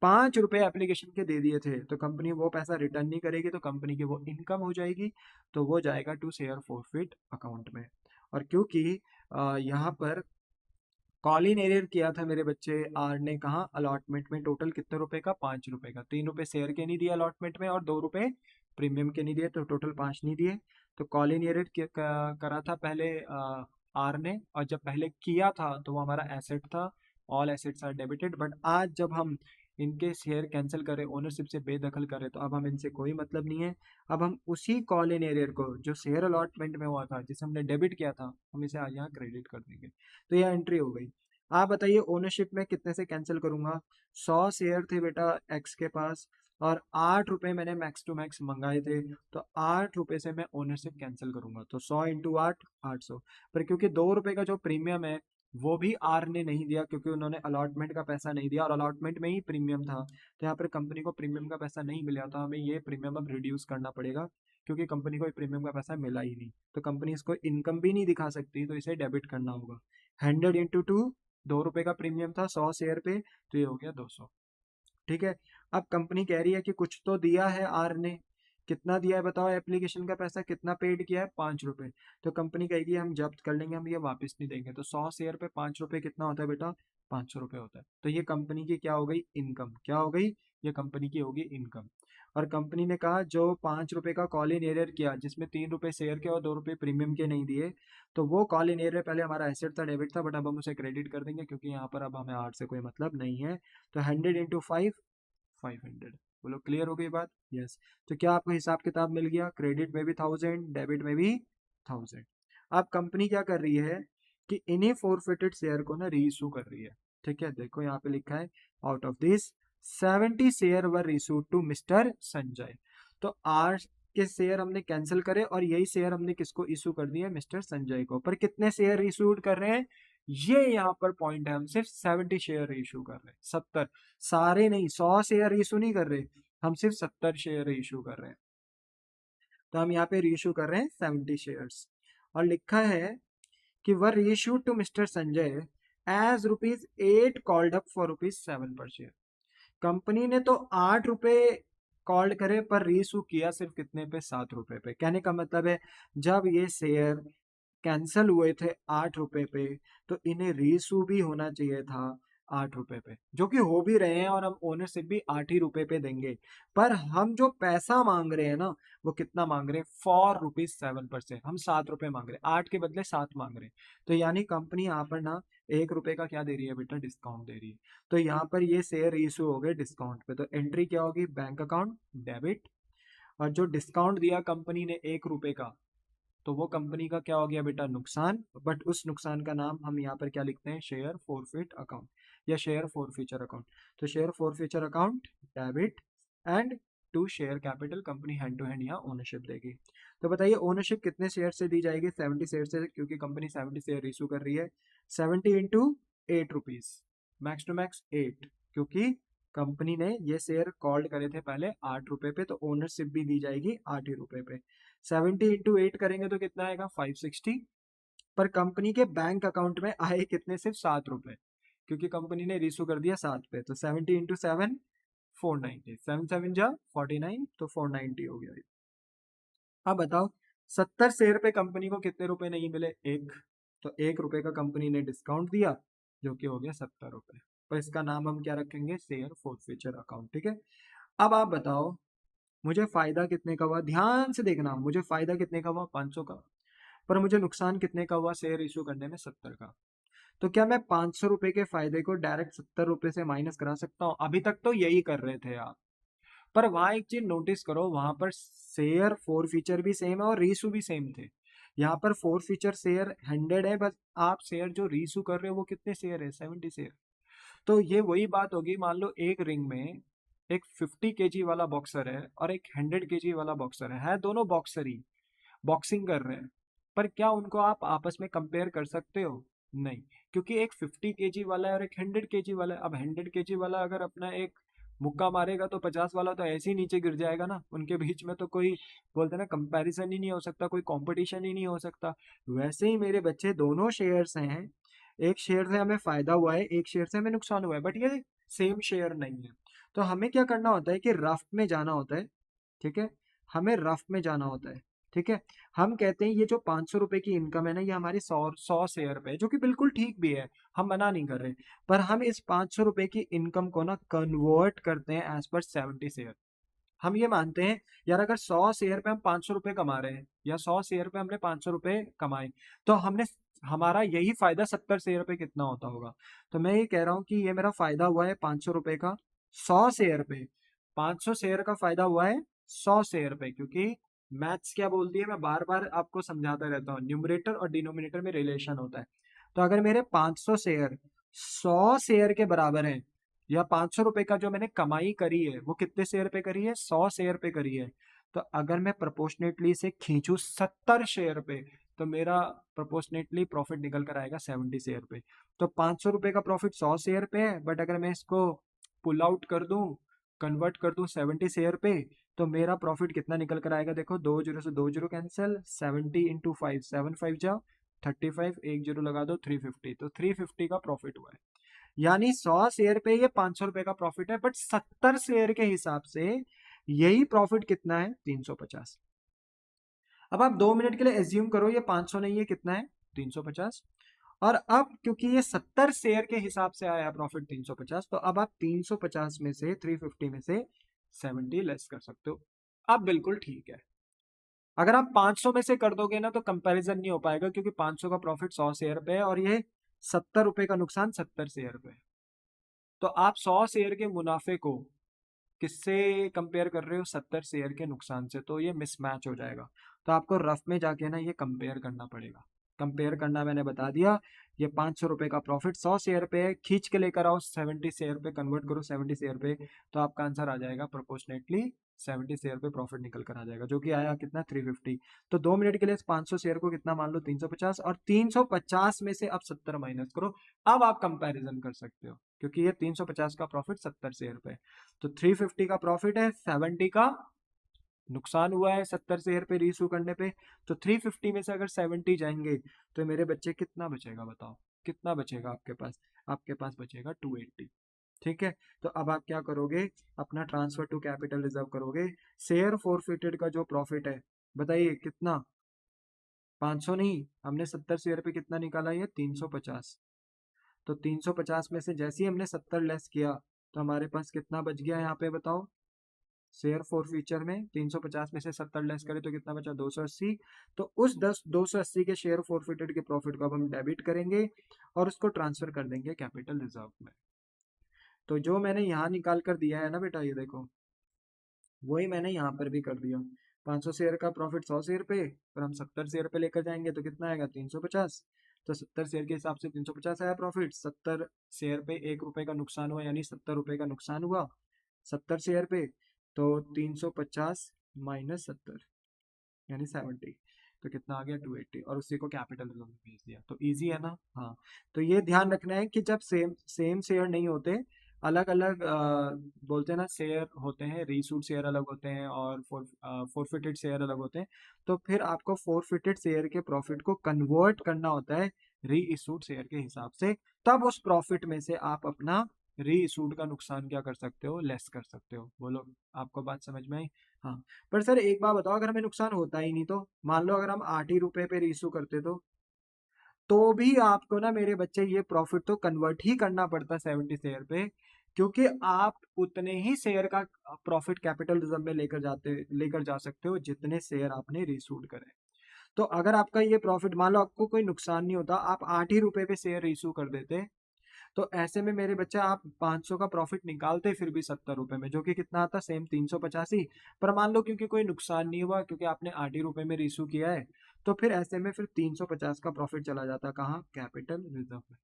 ₹5 एप्लीकेशन के दे दिए थे, तो कंपनी वो पैसा रिटर्न नहीं करेगी, तो कंपनी की वो इनकम हो जाएगी, तो वो जाएगा टू शेयर फॉरफिट अकाउंट में। और क्योंकि यहाँ पर कॉल इन एरियर किया था मेरे बच्चे आर ने, कहा अलॉटमेंट में टोटल कितने रुपए का? ₹5 का। ₹3 शेयर के नहीं दिए अलॉटमेंट में, और ₹2 प्रीमियम के नहीं दिए, तो टोटल 5 नहीं दिए। तो कॉल इन एरियर करा था पहले आर ने, और जब पहले किया था तो वो हमारा एसेट था, all assets are debited. But आज जब हम इनके शेयर कैंसिल करें, ओनरशिप से बेदखल करें, तो अब हम इनसे कोई मतलब नहीं है। अब हम उसी कॉल इन एरियर को जो शेयर अलॉटमेंट में हुआ था, जिसे हमने डेबिट किया था, हम इसे आज यहाँ क्रेडिट कर देंगे। तो यह एंट्री हो गई। आप बताइए ओनरशिप में कितने से कैंसिल करूंगा? 100 शेयर थे बेटा एक्स के पास, और ₹8 मैंने मैक्स टू मैक्स मंगाए थे, तो ₹8 से मैं ओनरशिप कैंसिल करूंगा, तो 100 इंटू 8, 800। पर क्योंकि ₹2 का जो प्रीमियम है वो भी आर ने नहीं दिया, क्योंकि उन्होंने अलॉटमेंट का पैसा नहीं दिया, और अलॉटमेंट में ही प्रीमियम था, तो यहाँ पर कंपनी को प्रीमियम का पैसा नहीं मिला, तो हमें ये प्रीमियम अब रिड्यूस करना पड़ेगा, क्योंकि कंपनी को प्रीमियम का पैसा मिला ही नहीं। तो कंपनी इसको इनकम भी नहीं दिखा सकती, तो इसे डेबिट करना होगा। 100 इंटू 2, ₹2 का प्रीमियम था 100 शेयर पे, तो ये हो गया 200। ठीक है, अब कंपनी कह रही है कि कुछ तो दिया है आर ने। कितना दिया है बताओ? एप्लीकेशन का पैसा कितना पेड किया है? ₹5। तो कंपनी कहेगी हम जब्त कर लेंगे, हम ये वापस नहीं देंगे। तो 100 शेयर पे ₹5 कितना होता है बेटा? ₹500 होता है। तो ये कंपनी की क्या हो गई? इनकम। क्या हो गई? ये कंपनी की होगी इनकम। और कंपनी ने कहा जो 5 रुपए का कॉल इन एरियर किया, जिसमें 3 रुपए शेयर के और 2 रुपए प्रीमियम के नहीं दिए, तो वो कॉल इन एरियर पहले हमारा एसेट था, डेबिट था, बट अब हम उसे क्रेडिट कर देंगे क्योंकि यहाँ पर अब हमें 8 से कोई मतलब नहीं है। तो 100 × 5, 500। बोलो क्लियर हो गई बात? यस। तो क्या आपको हिसाब किताब मिल गया? क्रेडिट में भी 1000, डेबिट में भी 1000। अब कंपनी क्या कर रही है कि इन्हीं फोरफिटेड शेयर को ना रीइश्यू कर रही है। ठीक है, देखो यहाँ पे लिखा है out of this 70 share were issued to mister Sanjay. तो 8 के शेयर हमने कैंसिल करे और यही शेयर हमने किसको इशू कर दिए? मिस्टर संजय को। पर कितने शेयर इशूड कर रहे हैं, ये यहाँ पर पॉइंट है, हम सिर्फ 70 शेयर इशू कर रहे हैं। 70, सारे नहीं, 100 शेयर इशू नहीं कर रहे, हम सिर्फ 70 शेयर इशू कर रहे हैं। तो हम यहाँ पे रीइशू कर रहे हैं 70 शेयर्स। और लिखा है कि were reissued to mister Sanjay as ₹8 called up for ₹7 per share. Company ने तो 8 रुपए कॉल्ड करे पर रीइशू किया सिर्फ कितने पे? 7 रुपए पे। कहने का मतलब है जब ये शेयर कैंसल हुए थे 8 रुपए पे, तो इन्हें रीइशू भी होना चाहिए था 8 रुपए पे, जो कि हो भी रहे हैं और हम ओनरशिप भी 8 ही रुपए पे देंगे। पर हम जो पैसा मांग रहे हैं ना, वो कितना मांग रहे हैं? ₹4 हम 7 रुपए मांग रहे हैं, 8 के बदले 7 मांग रहे हैं। तो यानी कंपनी यहाँ पर ना 1 रुपए का क्या दे रही है बेटा? डिस्काउंट दे रही है। तो यहाँ पर ये शेयर इशू हो गए डिस्काउंट पे। तो एंट्री क्या होगी? Bank account debit. और जो डिस्काउंट दिया कंपनी ने 1 रुपए का, तो वो कंपनी का क्या हो गया बेटा? नुकसान। बट उस नुकसान का नाम हम यहाँ पर क्या लिखते हैं? शेयर फॉरफिट अकाउंट या शेयर फॉरफीचर अकाउंट। तो share forfeiture account debit and to share capital, company hand to hand यहाँ ओनरशिप देगी। तो बताइए ओनरशिप कितने शेयर से दी जाएगी? 70 शेयर से, क्योंकि कंपनी 70 शेयर इशू कर रही है। 70 into 8 rupees, max to max 8, क्योंकि कंपनी ने ये शेयर कॉल्ड करे थे पहले 8 रुपए पे, तो ओनरशिप भी दी जाएगी 8 ही रुपए पे। 70 इंटू 8 करेंगे तो कितना आएगा? 560। पर कंपनी के बैंक अकाउंट में आए कितने? सिर्फ 7 रुपए, क्योंकि कंपनी ने रिशू कर दिया 7 पे। तो 70 इंटू 7, 490, 7 7 जा 49, तो 490 हो गया। अब बताओ 70 शेयर पे कंपनी को कितने रुपए नहीं मिले? 1। तो 1 रुपए का कंपनी ने डिस्काउंट दिया, जो कि हो गया 70 रुपए। पर इसका नाम हम क्या रखेंगे? Share forfeiture account. ठीक है। अब आप बताओ मुझे फायदा कितने का हुआ? ध्यान से देखना, मुझे फायदा कितने का हुआ? 500 का। पर मुझे नुकसान कितने का हुआ शेयर इशू करने में? 70 का। तो क्या मैं 500 रुपए के फायदे को डायरेक्ट 70 रुपए से माइनस करा सकता हूँ? अभी तक तो यही कर रहे थे आप। पर वहां एक चीज नोटिस करो, वहां पर शेयर फोर फीचर भी सेम है और रीसू भी सेम थे। यहाँ पर फोर फीचर शेयर 100 है, बस आप शेयर जो रीसू कर रहे हो वो कितने शेयर है? 70 शेयर। तो ये वही बात होगी, मान लो एक रिंग में एक 50 केजी वाला बॉक्सर है और एक 100 केजी वाला बॉक्सर है दोनों बॉक्सर ही बॉक्सिंग कर रहे हैं। पर क्या उनको आप आपस में कंपेयर कर सकते हो? नहीं, क्योंकि एक 50 केजी वाला है और एक 100 केजी वाला है। अब 100 केजी वाला अगर अपना एक मुक्का मारेगा तो 50 वाला तो ऐसे ही नीचे गिर जाएगा ना। उनके बीच में तो कोई, बोलते ना, कंपैरिजन ही नहीं हो सकता, कोई कंपटीशन ही नहीं हो सकता। वैसे ही मेरे बच्चे दोनों शेयर्स हैं, एक शेयर से हमें फायदा हुआ है, एक शेयर से हमें नुकसान हुआ है, बट ये सेम शेयर नहीं है। तो हमें क्या करना होता है कि रफ में जाना होता है। ठीक है, हमें रफ में जाना होता है। ठीक है, हम कहते हैं ये जो 500 रुपए की इनकम है ना, ये हमारी 100 शेयर पे है, जो कि बिल्कुल ठीक भी है, हम मना नहीं कर रहे। पर हम इस 500 रुपए की इनकम को ना कन्वर्ट करते हैं एज पर 70 शेयर। हम ये मानते हैं यार, अगर 100 शेयर पे हम 500 रुपए कमा रहे हैं या 100 शेयर पे हमने 500 रुपए कमाए, तो हमने हमारा यही फायदा 70 शेयर पे कितना होता होगा? तो मैं ये कह रहा हूँ कि ये मेरा फायदा हुआ है 500 रुपए का 100 शेयर पे। 500 शेयर का फायदा हुआ है 100 शेयर पे, क्योंकि मैथ्स क्या बोलती है, मैं बार बार आपको समझाता रहता हूँ, न्यूमरेटर और डिनोमिनेटर में रिलेशन होता है। तो अगर मेरे 500 शेयर 100 शेयर के बराबर है, या 500 रुपए का जो मैंने कमाई करी है वो कितने शेयर पे करी है? 100 शेयर पे करी है। तो अगर मैं प्रोपोर्शनेटली से खींचू 70 शेयर पे, तो मेरा प्रोपोर्शनेटली प्रॉफिट निकल कर आएगा 70 शेयर पे। तो 500 रुपए का प्रॉफिट 100 शेयर पे है, बट अगर मैं इसको पुल आउट कर दूं, कन्वर्ट कर दूं 70 शेयर पे, तो मेरा प्रॉफिट कितना निकल कर आएगा? देखो, 2 जीरो से 2 जीरो कैंसिल, 70 इंटू 5, 7 5 जाओ 35, एक जीरो लगा दो 350, तो 350 का प्रॉफिट हुआ है। यानी 100 शेयर पे ये 500 रुपए का प्रॉफिट है, बट 70 शेयर के हिसाब से यही प्रॉफिट कितना है? 350। अब आप 2 मिनट के लिए एज्यूम करो ये 500 नहीं है, कितना है? 350। और अब क्योंकि ये 70 शेयर के हिसाब से आया प्रॉफिट 350, तो अब आप 350 में से 350 में से 70 लेस कर सकते हो। अब बिल्कुल ठीक है। अगर आप 500 में से कर दोगे ना तो कंपैरिजन नहीं हो पाएगा, क्योंकि 500 का प्रॉफिट 100 शेयर पे है और ये 70 रुपए का नुकसान 70 शेयर पे है। तो आप 100 शेयर के मुनाफे को किससे कंपेयर कर रहे हो? 70 शेयर के नुकसान से, तो ये मिसमैच हो जाएगा। तो आपको रफ में जाके ना ये कंपेयर करना पड़ेगा। कंपेयर करना मैंने बता दिया। ये 500 रुपए का प्रॉफिट 100 शेयर पे है, खींच के लेकर आओ 70 शेयर पे, कन्वर्ट करो 70 शेयर पे, तो आपका आंसर आ जाएगा प्रोपोर्शनेटली 70 शेयर पे प्रॉफिट निकल कर आ जाएगा, जो कि आया कितना 350। तो 2 मिनट के लिए 500 शेयर को कितना मान लो 350, और 350 में से अब 70 माइनस करो। अब आप कंपैरिजन कर सकते हो, क्योंकि ये 350 का प्रॉफिट 70 शेयर पे है। तो 350 का प्रॉफिट है, 70 का नुकसान हुआ है 70 शेयर पे रीइशू करने पे। तो 350 में से अगर 70 जाएंगे तो मेरे बच्चे कितना बचेगा बताओ? कितना बचेगा आपके पास? आपके पास बचेगा 280। ठीक है। तो अब आप क्या करोगे? अपना ट्रांसफर टू कैपिटल रिजर्व करोगे। शेयर फोरफिटेड का जो प्रॉफिट है, बताइए कितना? 500 नहीं, हमने 70 शेयर पे कितना निकाला? ये 350। तो 350 में से जैसे ही हमने 70 लेस किया, तो हमारे पास कितना बच गया यहाँ पे बताओ? शेयर फोर फीचर में 350 में से 70 लेस करें तो कितना बचा? 280। तो उस 280 के शेयर फोरफिटेड के प्रॉफिट को अब हम डेबिट करेंगे और उसको ट्रांसफर कर देंगे कैपिटल रिजर्व में। तो जो मैंने यहाँ निकाल कर दिया है ना बेटा, ये देखो, वही मैंने यहाँ पर भी कर दिया। 500 शेयर का प्रॉफिट 100 शेयर पे, और हम 70 शेयर पे लेकर जाएंगे तो कितना आएगा? 350। तो 70 शेयर के हिसाब से 350 आया प्रॉफिट। 70 शेयर पे 1 रुपए का नुकसान हुआ, यानी 70 रुपए का नुकसान हुआ 70 शेयर पे। तो 350 माइनस 70 यानी 70, तो कितना आ गया? 280, और उसी को कैपिटल में भेज दिया। तो इजी है ना? हाँ। तो ये ध्यान रखना है कि जब सेम सेम शेयर नहीं होते, अलग अलग बोलते हैं ना, शेयर होते हैं, रीइशूड शेयर अलग होते हैं और फोरफिटेड शेयर अलग होते हैं, तो फिर आपको फोरफिटेड शेयर के प्रॉफिट को कन्वर्ट करना होता है रीइशूड शेयर के हिसाब से। तब उस प्रॉफिट में से आप अपना रीइशूड का नुकसान क्या कर सकते हो? लेस कर सकते हो। बोलो, आपको बात समझ में आई? हाँ। पर सर एक बात बताओ, अगर हमें नुकसान होता ही नहीं तो? मान लो अगर हम 8 ही रुपए पे रीइशू करते तो भी आपको ना मेरे बच्चे ये प्रॉफिट तो कन्वर्ट ही करना पड़ता 70 शेयर पे, क्योंकि आप उतने ही शेयर का प्रॉफिट कैपिटल रिजर्व में लेकर जा सकते हो जितने शेयर आपने रीइशूड करे। तो अगर आपका ये प्रॉफिट, मान लो आपको कोई नुकसान नहीं होता, आप 8 ही रुपए पे शेयर रीइशू कर देते, तो ऐसे में मेरे बच्चे आप 500 का प्रॉफिट निकालते फिर भी 70 रुपए में, जो कि कितना आता? सेम 385। पर मान लो क्योंकि कोई नुकसान नहीं हुआ, क्योंकि आपने 8 ही रुपए में रीशू किया है, तो फिर ऐसे में फिर 350 का प्रॉफिट चला जाता कहाँ? कैपिटल रिजर्व में।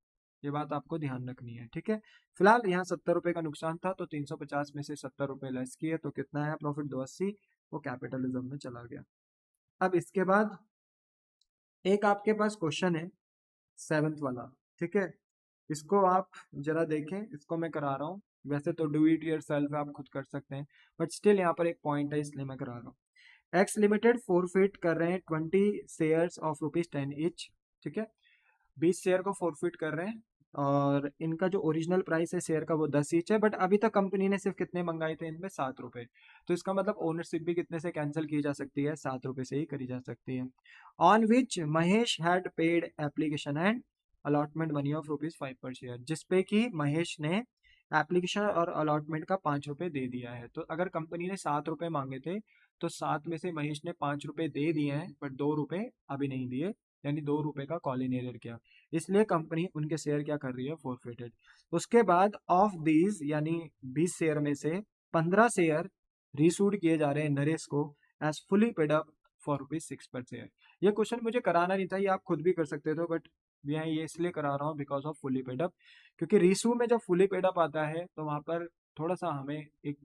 ये बात आपको ध्यान रखनी है, ठीक है। फिलहाल यहाँ 70 रुपए का नुकसान था, तो 350 में से 70 रुपए लेस किए तो कितना आया प्रॉफिट? 280। वो कैपिटल रिजर्व में चला गया। अब इसके बाद एक आपके पास क्वेश्चन है, 7th वाला, ठीक है। इसको आप जरा देखें, इसको मैं करा रहा हूँ। वैसे तो डू इट योर सेल्फ आप खुद कर सकते हैं, बट स्टिल यहाँ पर एक पॉइंट है इसलिए मैं करा रहा हूँ। एक्स लिमिटेड फोरफिट कर रहे हैं 20 शेयर्स ऑफ ₹10 ईच, ठीक है। 20 शेयर को फोरफिट कर रहे हैं, और इनका जो ओरिजिनल प्राइस है शेयर का वो 10 ईच है, बट अभी तक कंपनी ने सिर्फ कितने मंगाए थे इनमें? 7 रुपए। तो इसका मतलब ओनरशिप भी कितने से कैंसिल की जा सकती है? 7 रुपए से ही करी जा सकती है। On which Mahesh had paid application and allotment money of ₹5 पर शेयर, जिसपे कि महेश ने एप्लीकेशन और अलॉटमेंट का 5 रुपए दे दिया है। तो अगर कंपनी ने 7 रुपए मांगे थे, तो 7 में से महेश ने 5 रुपए दे दिए हैं, बट 2 रुपए अभी नहीं दिए, यानी 2 रुपए का कॉल इन एरियर किया, इसलिए कंपनी उनके शेयर क्या कर रही है? फोरफिटेड। उसके बाद ऑफ दीज, यानी 20 शेयर में से 15 शेयर रीसूड किए जा रहे हैं नरेश को as fully paid up for ₹6 per share. ये क्वेश्चन मुझे कराना नहीं था, ये आप खुद भी कर सकते थे, बट मैं ये इसलिए करा रहा हूँ because of fully paid up, क्योंकि रीशू में जब फुली पेड अप आता है तो वहां पर थोड़ा सा हमें एक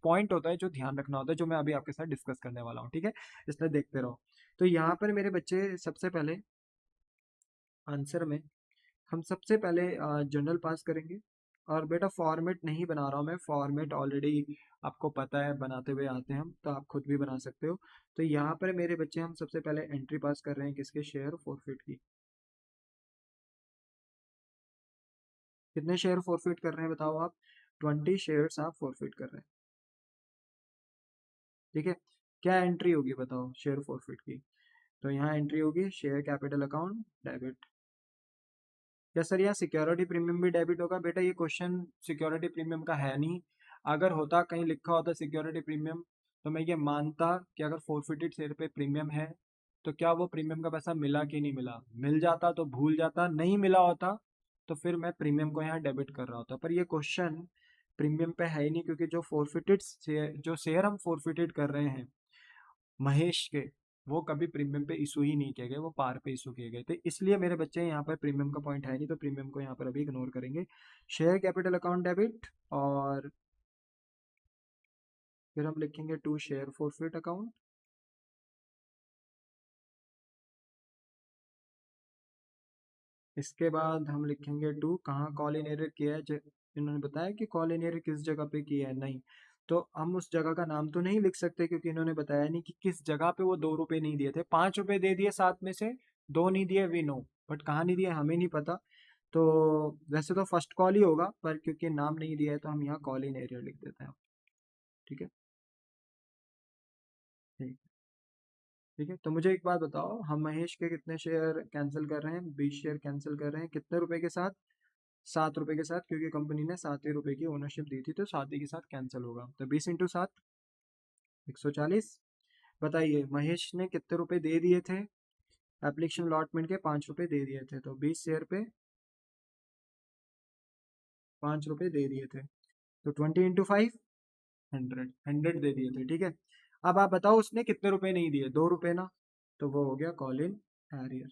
पॉइंट होता है जो ध्यान रखना होता है, जो मैं अभी आपके साथ डिस्कस करने वाला हूँ, ठीक है। इसलिए देखते रहो। तो यहाँ पर मेरे बच्चे सबसे पहले आंसर में हम सबसे पहले जनरल पास करेंगे। और बेटा फॉर्मेट नहीं बना रहा हूँ मैं, फॉर्मेट ऑलरेडी आपको पता है, बनाते हुए आते हैं हम, तो आप खुद भी बना सकते हो। तो यहाँ पर मेरे बच्चे हम सबसे पहले एंट्री पास कर रहे हैं किसके? शेयर फॉरफिट की। कितने शेयर फॉरफिट कर रहे हैं बताओ आप? 20 शेयर्स आप फॉरफिट कर रहे हैं, ठीक है। क्या एंट्री होगी बताओ शेयर फॉरफिट की? तो यहाँ एंट्री होगी शेयर कैपिटल अकाउंट डेबिट। क्या सर यहाँ सिक्योरिटी प्रीमियम भी डेबिट होगा? बेटा ये क्वेश्चन सिक्योरिटी प्रीमियम का है नहीं। अगर होता कहीं लिखा होता सिक्योरिटी प्रीमियम, तो मैं ये मानता कि अगर फोरफिटेड शेयर पे प्रीमियम है तो क्या वो प्रीमियम का पैसा मिला कि नहीं मिला, मिल जाता तो भूल जाता, नहीं मिला होता तो फिर मैं प्रीमियम को यहाँ डेबिट कर रहा होता। पर ये क्वेश्चन प्रीमियम पे है ही नहीं, क्योंकि जो फोरफिटेड शेयर, जो शेयर हम फोरफिटेड कर रहे हैं महेश के, वो कभी प्रीमियम पे इशू ही नहीं किए गए, वो पार पे इशू किए गए थे। इसलिए मेरे बच्चे यहाँ पर प्रीमियम का पॉइंट है नहीं, तो प्रीमियम को यहाँ पर अभी इग्नोर करेंगे। शेयर कैपिटल अकाउंट डेबिट, और फिर हम लिखेंगे टू शेयर फॉरफिट अकाउंट। इसके बाद हम लिखेंगे टू, कहाँ कॉल इन एरियर किया है, इन्होंने बताया कि कॉल इन एरियर किस जगह पे किया है, नहीं। तो हम उस जगह का नाम तो नहीं लिख सकते, क्योंकि इन्होंने बताया नहीं कि किस जगह पे वो 2 रुपए नहीं दिए थे। 5 रुपए दे दिए, सात में से 2 नहीं दिए, वी नो, बट कहाँ नहीं दिए हमें नहीं पता। तो वैसे तो फर्स्ट कॉल ही होगा, पर क्योंकि नाम नहीं दिया है तो हम यहाँ कॉल इन एरियर लिख देते हैं। ठीक है, ठीक। ठीक है, तो मुझे एक बात बताओ, हम महेश के कितने शेयर कैंसिल कर रहे हैं? 20 शेयर कैंसिल कर रहे हैं, कितने रुपए के साथ? 7 रुपए के साथ, क्योंकि कंपनी ने 7 ही रुपए की ओनरशिप दी थी, तो 7 ही के साथ कैंसिल होगा। तो 20 × 7, 140। बताइए महेश ने कितने रुपए दे दिए थे? एप्लीकेशन अलॉटमेंट के 5 रुपए दे दिए थे, तो 20 शेयर पे 5 रुपए दे दिए थे, तो 20 × 5, 100, 100 दे दिए थे। ठीक है, अब आप बताओ उसने कितने रुपए नहीं दिए? 2 रुपए ना, तो वो हो गया कॉल इन एरियर।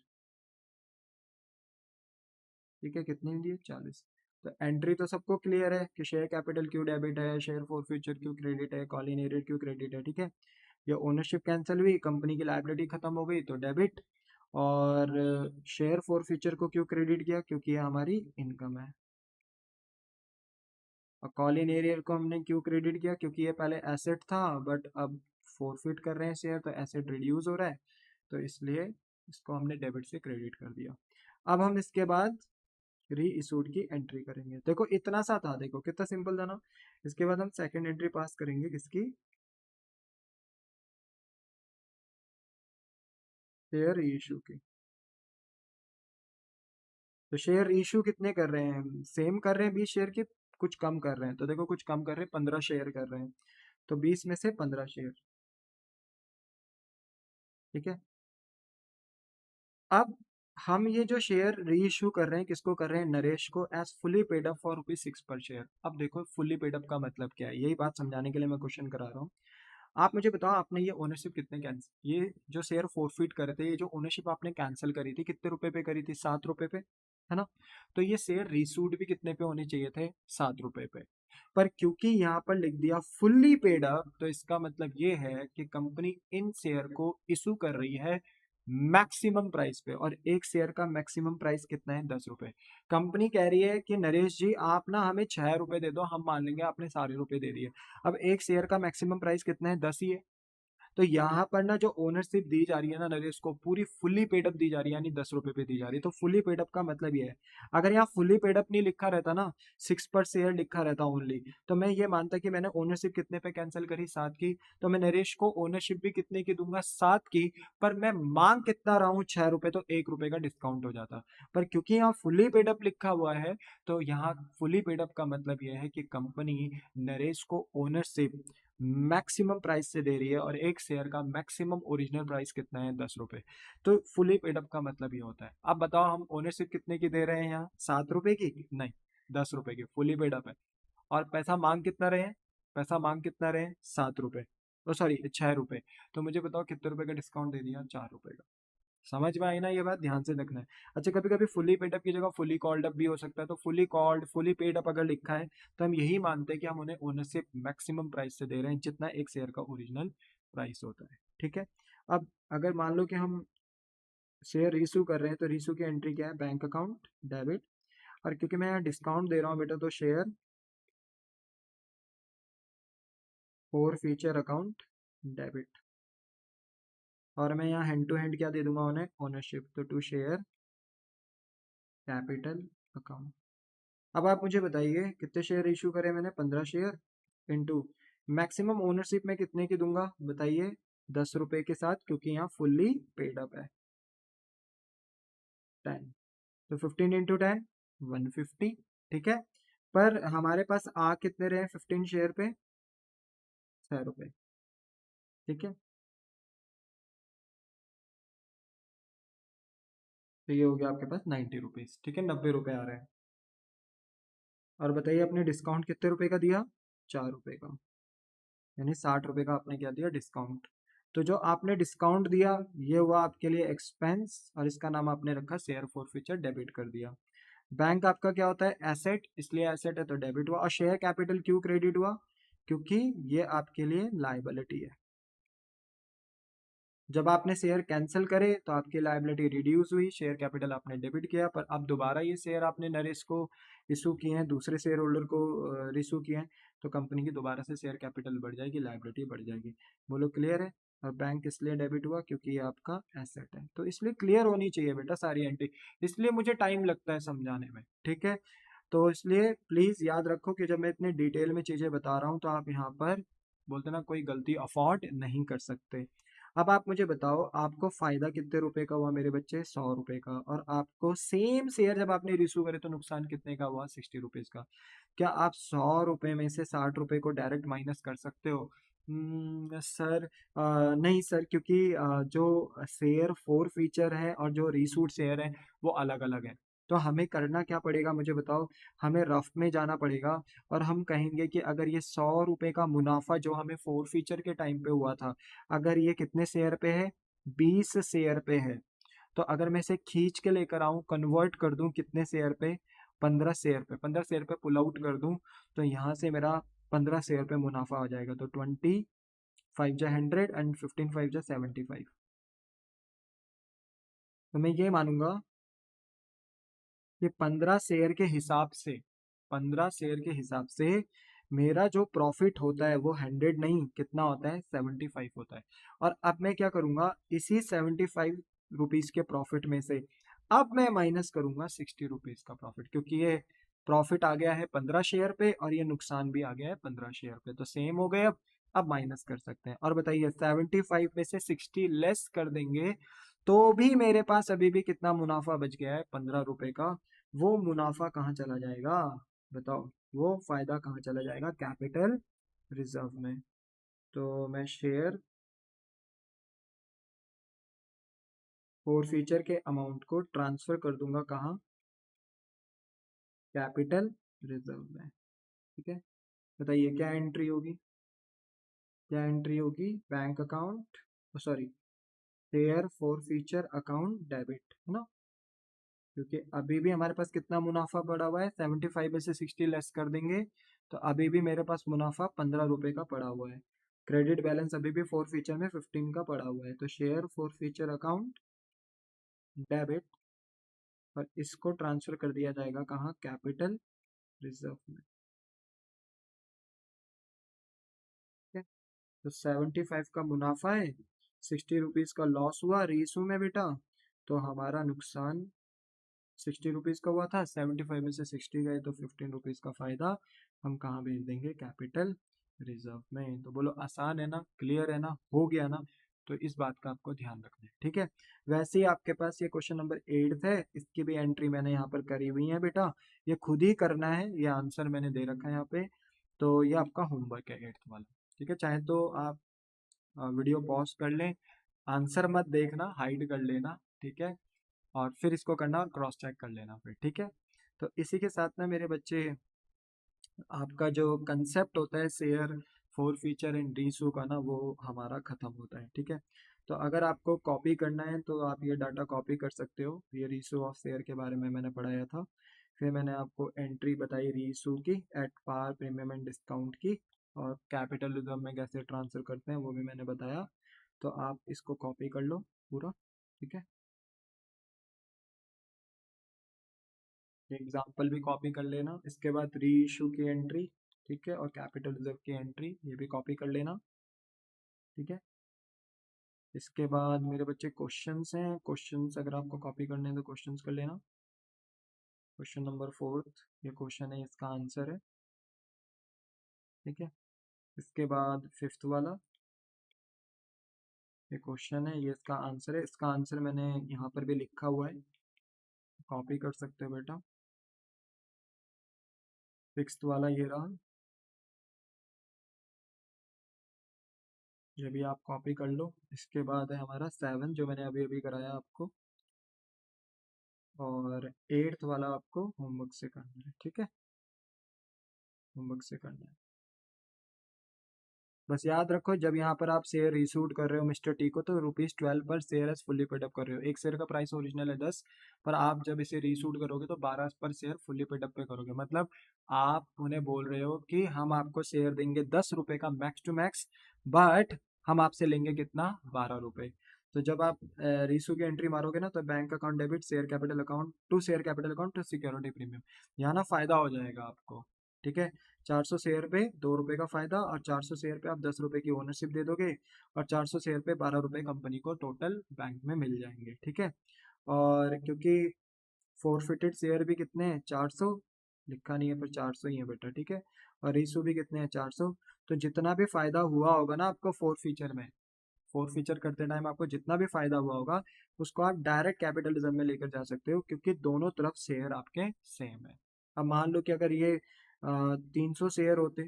ठीक है, कितने में दिए? 40। तो एंट्री तो सबको क्लियर है कि शेयर कैपिटल क्यों डेबिट है, शेयर फॉर फ्यूचर क्यों क्रेडिट है, कॉल इन एरियर क्यों क्रेडिट है। ठीक है, ये ओनरशिप कैंसिल हुई, कंपनी की लायबिलिटी खत्म हो गई, तो डेबिट। और शेयर फॉर फ्यूचर को क्यों क्रेडिट किया? क्योंकि ये हमारी इनकम है। और कॉल इन एरियर को हमने क्यों क्रेडिट किया? क्योंकि ये पहले एसेट था, बट अब फोरफिट कर रहे हैं शेयर, तो एसेट रिड्यूस हो रहा है, तो इसलिए इसको हमने डेबिट से क्रेडिट कर दिया। अब हम इसके बाद री इशूड की एंट्री करेंगे। देखो इतना सा था, देखो कितना सिंपल था ना। इसके बाद हम सेकंड एंट्री पास करेंगे, किसकी? शेयर इशू की। तो शेयर इशू कितने कर रहे हैं? सेम कर रहे हैं 20 शेयर की, कुछ कम कर रहे हैं। तो देखो कुछ कम कर रहे हैं, 15 शेयर कर रहे हैं, तो 20 में से 15 शेयर। ठीक है, अब हम ये जो शेयर री इशू कर रहे हैं, किसको कर रहे हैं? नरेश को, as fully paid up for ₹6 per share. अब देखो फुली पेड अप का मतलब क्या है, यही बात समझाने के लिए मैं क्वेश्चन करा रहा हूँ। आप मुझे बताओ, आपने ये ओनरशिप कितने कैंसिल, ये जो शेयर फोरफिट करे थे, ये जो ओनरशिप आपने कैंसिल करी थी, कितने रुपए पे करी थी? 7 रुपए पे, है ना? तो ये शेयर रीसूड भी कितने पे होने चाहिए थे? 7 रुपए पे। पर क्योंकि यहाँ पर लिख दिया फुल्ली पेड अप, तो इसका मतलब ये है कि कंपनी इन शेयर को इशू कर रही है मैक्सिमम प्राइस पे, और एक शेयर का मैक्सिमम प्राइस कितना है? 10 रुपए। कंपनी कह रही है कि नरेश जी आप ना हमें 6 रुपए दे दो, हम मान लेंगे आपने सारे रुपए दे दिए। अब एक शेयर का मैक्सिमम प्राइस कितना है? 10 ही है। तो यहाँ पर ना जो ओनरशिप दी जा रही है ना नरेश को, पूरी फुल्ली पेड अप दी जा रही है, यानी 10 रुपए पे दी जा रही है। तो फुल्ली पेड अप का मतलब ये है, अगर यहाँ फुल्ली पेड अप नहीं लिखा रहता ना, 6 पर शेयर लिखा रहता ओनली, तो मैं ये मानता कि मैंने ओनरशिप कितने पे कैंसिल करी? 7 की। तो मैं नरेश को ओनरशिप भी कितने की दूंगा? 7 की। पर मैं मांग कितना रहा हूँ? 6 रुपए, तो 1 रुपए का डिस्काउंट हो जाता। पर क्योंकि यहाँ फुल्ली पेड अप लिखा हुआ है, तो यहाँ फुल्ली पेड अप का मतलब यह है कि कंपनी नरेश को ओनरशिप मैक्सिमम प्राइस से दे रही है, और एक शेयर का मैक्सिमम ओरिजिनल प्राइस कितना है? 10 रुपए। तो फुली पेड अप का मतलब ये होता है। अब बताओ हम ओनरशिप कितने की दे रहे हैं यहाँ? 7 रुपए की? नहीं, 10 रुपए की फुली पेड अप है। और पैसा मांग कितना रहे हैं? पैसा मांग कितना रहे हैं? 7 रुपए, ओ सॉरी 6 रुपए। तो मुझे बताओ कितने रुपए का डिस्काउंट दे दिया? 4 रुपए का। समझ में आई ना ये बात? ध्यान से देखना है। अच्छा, कभी कभी फुली पेड अप की जगह फुली कॉल्ड अप भी हो सकता है, तो fully called fully paid up अगर लिखा है, तो हम यही मानते हैं कि हम उन्हें ओनरशिप मैक्सिमम प्राइस से दे रहे हैं, जितना एक शेयर का ओरिजिनल प्राइस होता है। ठीक है, अब अगर मान लो कि हम शेयर रीशू कर रहे हैं, तो रीशू की एंट्री क्या है? Bank account debit. और क्योंकि मैं यहाँ डिस्काउंट दे रहा हूँ बेटा, तो share for future account debit. और मैं यहाँ हैंड टू हैंड क्या दे दूंगा उन्हें? ओनरशिप, तो टू शेयर कैपिटल अकाउंट। अब आप मुझे बताइए कितने शेयर इशू करे मैंने? 15 शेयर इंटू मैक्सिमम ओनरशिप में कितने की दूंगा बताइए? 10 रुपए के साथ, क्योंकि यहाँ फुल्ली पेड अप है। 10, तो 15 × 10, 150। ठीक है, पर हमारे पास आ कितने रहे 15 शेयर पे? 6 रुपए। ठीक है, तो ये हो गया आपके पास 90 रुपीज। ठीक है, 90 रुपए आ रहे हैं। और बताइए आपने डिस्काउंट कितने रुपए का दिया? 4 रुपए का, यानी 60 रुपए का आपने क्या दिया? डिस्काउंट। तो जो आपने डिस्काउंट दिया ये हुआ आपके लिए एक्सपेंस, और इसका नाम आपने रखा शेयर फॉर फ्यूचर, डेबिट कर दिया। बैंक आपका क्या होता है? एसेट, इसलिए एसेट है तो डेबिट हुआ। और शेयर कैपिटल क्यों क्रेडिट हुआ? क्योंकि ये आपके लिए लाइबिलिटी है। जब आपने शेयर कैंसिल करे तो आपकी लायबिलिटी रिड्यूस हुई, शेयर कैपिटल आपने डेबिट किया, पर अब दोबारा ये शेयर आपने नरेश को इशू किए हैं, दूसरे शेयर होल्डर को इशू किए हैं, तो कंपनी की दोबारा से शेयर कैपिटल बढ़ जाएगी, लायबिलिटी बढ़ जाएगी। बोलो क्लियर है? और बैंक इसलिए डेबिट हुआ क्योंकि ये आपका एसेट है, तो इसलिए क्लियर होनी चाहिए बेटा सारी एंट्री। इसलिए मुझे टाइम लगता है समझाने में, ठीक है? तो इसलिए प्लीज याद रखो कि जब मैं इतने डिटेल में चीजें बता रहा हूँ तो आप यहाँ पर बोलते ना कोई गलती अफोर्ड नहीं कर सकते। अब आप मुझे बताओ, आपको फायदा कितने रुपए का हुआ मेरे बच्चे? 100 रुपए का। और आपको सेम शेयर जब आपने रिसीव करे तो नुकसान कितने का हुआ? 60 रुपीज का। क्या आप 100 रुपए में से 60 रुपए को डायरेक्ट माइनस कर सकते हो? सर नहीं सर, क्योंकि जो शेयर फोर फीचर है और जो रीसूट शेयर है वो अलग अलग है। तो हमें करना क्या पड़ेगा मुझे बताओ? हमें रफ में जाना पड़ेगा, और हम कहेंगे कि अगर ये 100 रुपए का मुनाफा जो हमें फोर फीचर के टाइम पे हुआ था, अगर ये कितने शेयर पे है? 20 शेयर पे है। तो अगर मैं इसे खींच के लेकर आऊं, कन्वर्ट कर दूं कितने शेयर पे? 15 शेयर पे। 15 शेयर पे पुल आउट कर दूं तो यहाँ से मेरा 15 शेयर पे मुनाफा आ जाएगा। तो 20 5 जा 100 एंड 15 5 जा 75। तो मैं ये मानूंगा कि 15 शेयर के हिसाब से, 15 शेयर के हिसाब से मेरा जो प्रॉफिट होता है वो 100 नहीं, कितना होता है? 75 होता है। और अब मैं क्या करूंगा, इसी 75 रुपीज के प्रॉफिट में से अब मैं माइनस करूंगा 60 रुपीज का प्रॉफिट, क्योंकि ये प्रॉफिट आ गया है 15 शेयर पे और ये नुकसान भी आ गया है 15 शेयर पे, तो सेम हो गए। अब माइनस कर सकते हैं। और बताइए 75 में से 60 लेस कर देंगे तो भी मेरे पास अभी भी कितना मुनाफा बच गया है? 15 रुपए का। वो मुनाफा कहाँ चला जाएगा? बताओ, वो फायदा कहाँ चला जाएगा? कैपिटल रिजर्व में। तो मैं शेयर फोर फीचर के अमाउंट को ट्रांसफर कर दूंगा कहाँ? कैपिटल रिजर्व में। ठीक है, बताइए क्या एंट्री होगी? क्या एंट्री होगी? Bank account, sorry, share four feature account debit, है ना? क्योंकि अभी भी हमारे पास कितना मुनाफा पड़ा हुआ है? 75 में से 60 लेस कर देंगे तो अभी भी मेरे पास मुनाफा 15 रुपए का पड़ा हुआ है। क्रेडिट बैलेंस अभी भी फोर फीचर में 15 का पड़ा हुआ है, तो share four feature account debit, और इसको ट्रांसफर कर दिया जाएगा कहाँ? कैपिटल रिजर्व में। ठीक है, तो 75 का मुनाफा है, 60 रुपीज का लॉस हुआ रीइशू में बेटा, तो हमारा नुकसान 60 रुपीज का हुआ था, 75 में से 60 गए तो 15 रुपीज का फायदा हम कहाँ भेज देंगे? कैपिटल रिजर्व में। तो बोलो आसान है ना? क्लियर है ना? हो गया ना? तो इस बात का आपको ध्यान रखना है, ठीक है? वैसे ही आपके पास ये क्वेश्चन नंबर 8 है, इसकी भी एंट्री मैंने यहाँ पर करी हुई है बेटा, ये खुद ही करना है, ये आंसर मैंने दे रखा है यहाँ पे। तो ये आपका होमवर्क है 8th वाला, ठीक है? चाहे तो आप वीडियो पॉज कर लें, आंसर मत देखना, हाइड कर लेना, ठीक है? और फिर इसको करना और क्रॉस चेक कर लेना फिर, ठीक है? तो इसी के साथ ना मेरे बच्चे, आपका जो कंसेप्ट होता है share four feature and reissue का ना, वो हमारा खत्म होता है, ठीक है? तो अगर आपको कॉपी करना है तो आप ये डाटा कॉपी कर सकते हो। ये रीसू ऑफ शेयर के बारे में मैंने पढ़ाया था, फिर मैंने आपको एंट्री बताई रीसू की at par premium and discount की, और कैपिटल रिजर्व में कैसे ट्रांसफर करते हैं वो भी मैंने बताया। तो आप इसको कॉपी कर लो पूरा, ठीक है? एग्जाम्पल भी कॉपी कर लेना, इसके बाद री इशू की एंट्री, ठीक है, और कैपिटल रिजर्व की एंट्री ये भी कॉपी कर लेना, ठीक है? इसके बाद मेरे बच्चे क्वेश्चंस हैं, क्वेश्चंस अगर आपको कॉपी करने हैं तो क्वेश्चंस कर लेना। क्वेश्चन नंबर 4, ये क्वेश्चन है, इसका आंसर है, ठीक है? इसके बाद 5th वाला, ये क्वेश्चन है, ये इसका आंसर है, इसका आंसर मैंने यहाँ पर भी लिखा हुआ है, कॉपी कर सकते हो बेटा। सिक्स्थ वाला ये रहा, ये भी आप कॉपी कर लो। इसके बाद है हमारा सेवन जो मैंने अभी अभी कराया आपको, और एट्थ वाला आपको होमवर्क से करना है, ठीक है, होमवर्क से करना है। बस याद रखो जब यहाँ पर आप शेयर इशूड कर रहे हो मिस्टर टी को, तो ₹12 per share as fully paid up कर रहे हो। एक शेयर का प्राइस ओरिजिनल है 10, पर आप जब इसे रीशूड करोगे तो 12 per share fully paid up पे करोगे। मतलब आप उन्हें बोल रहे हो कि हम आपको शेयर देंगे ₹10 का मैक्स टू मैक्स, बट हम आपसे लेंगे कितना, ₹12। तो जब आप रीशू की एंट्री मारोगे ना, तो bank account debit share capital account to share capital account to security premium, यहाँ ना फायदा हो जाएगा आपको, ठीक है। 400 शेयर पे ₹2 का फायदा, और 400 शेयर पे आप ₹10 की ओनरशिप दे दोगे, और 400 शेयर पे ₹12 कंपनी को टोटल बैंक में मिल जाएंगे, ठीक है। और क्योंकि फोरफिटेड शेयर भी कितने हैं, 400 लिखा नहीं है पर 400 ही है बेटा, ठीक है। और इशू भी कितने हैं, 400। तो जितना भी फायदा हुआ होगा ना आपको फोर फीचर में, फोर फीचर करते टाइम आपको जितना भी फायदा हुआ होगा, उसको आप डायरेक्ट कैपिटलिज्म में लेकर जा सकते हो, क्योंकि दोनों तरफ शेयर आपके सेम है। अब मान लो कि अगर ये 300 शेयर होते,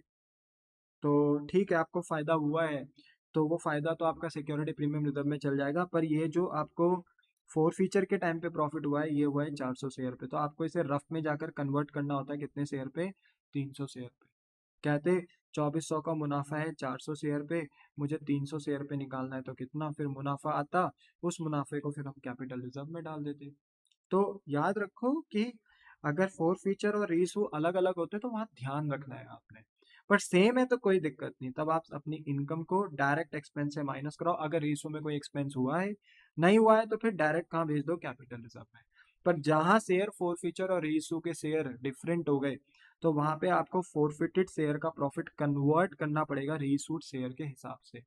तो ठीक है आपको फायदा हुआ है, तो वो फायदा तो आपका सिक्योरिटी प्रीमियम रिजर्व में चल जाएगा, पर ये जो आपको फोर फीचर के टाइम पे प्रॉफिट हुआ है, ये हुआ है 400 शेयर पे, तो आपको इसे रफ में जाकर कन्वर्ट करना होता है कितने शेयर पे, 300 शेयर पे। कहते 2400 का मुनाफा है 400 शेयर पे, मुझे 300 शेयर पे निकालना है, तो कितना फिर मुनाफा आता, उस मुनाफे को फिर हम कैपिटल रिजर्व में डाल देते। तो याद रखो कि अगर फोर फीचर और रीसू अलग अलग होते तो वहां ध्यान रखना है आपने, पर सेम है तो कोई दिक्कत नहीं, तब आप अपनी इनकम को डायरेक्ट एक्सपेंस से माइनस कराओ। अगर रीसू में कोई एक्सपेंस हुआ है, नहीं हुआ है, तो फिर डायरेक्ट कहाँ भेज दो, कैपिटल रिजर्व में। पर जहां शेयर फोर फीचर और रीसू के शेयर डिफरेंट हो गए, तो वहां पे आपको फोरफिटेड शेयर का प्रॉफिट कन्वर्ट करना पड़ेगा रीसूड शेयर के हिसाब से,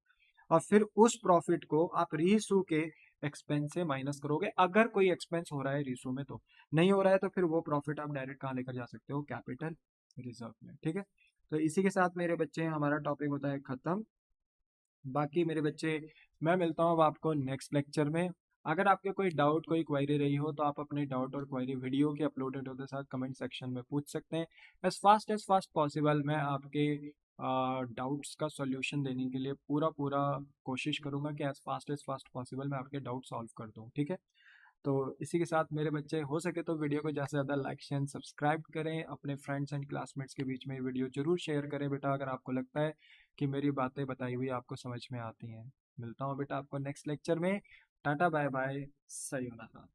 और फिर उस प्रॉफिट को आप रीसू के एक्सपेंस से माइनस करोगे, अगर कोई एक्सपेंस हो रहा है रीसू में। तो नहीं हो रहा है तो फिर वो प्रॉफिट आप डायरेक्ट कहाँ लेकर जा सकते हो, कैपिटल रिजर्व में, ठीक है। तो इसी के साथ मेरे बच्चे हमारा टॉपिक होता है खत्म। बाकी मेरे बच्चे, मैं मिलता हूँ अब आपको नेक्स्ट लेक्चर में। अगर आपके कोई डाउट कोई क्वेरी रही हो, तो आप अपने डाउट और क्वेरी वीडियो के अपलोडेड होते साथ कमेंट सेक्शन में पूछ सकते हैं। एज फास्ट पॉसिबल मैं आपके डाउट्स का सॉल्यूशन देने के लिए पूरा पूरा कोशिश करूंगा कि एज फास्ट पॉसिबल मैं आपके डाउट सॉल्व कर दूं, ठीक है। तो इसी के साथ मेरे बच्चे, हो सके तो वीडियो को ज़्यादा से ज़्यादा लाइक शेयर सब्सक्राइब करें, अपने फ्रेंड्स एंड क्लासमेट्स के बीच में ये वीडियो जरूर शेयर करें बेटा, अगर आपको लगता है कि मेरी बातें बताई हुई आपको समझ में आती हैं। मिलता हूँ बेटा आपको नेक्स्ट लेक्चर में। Ta-ta bye bye, सयूनारा।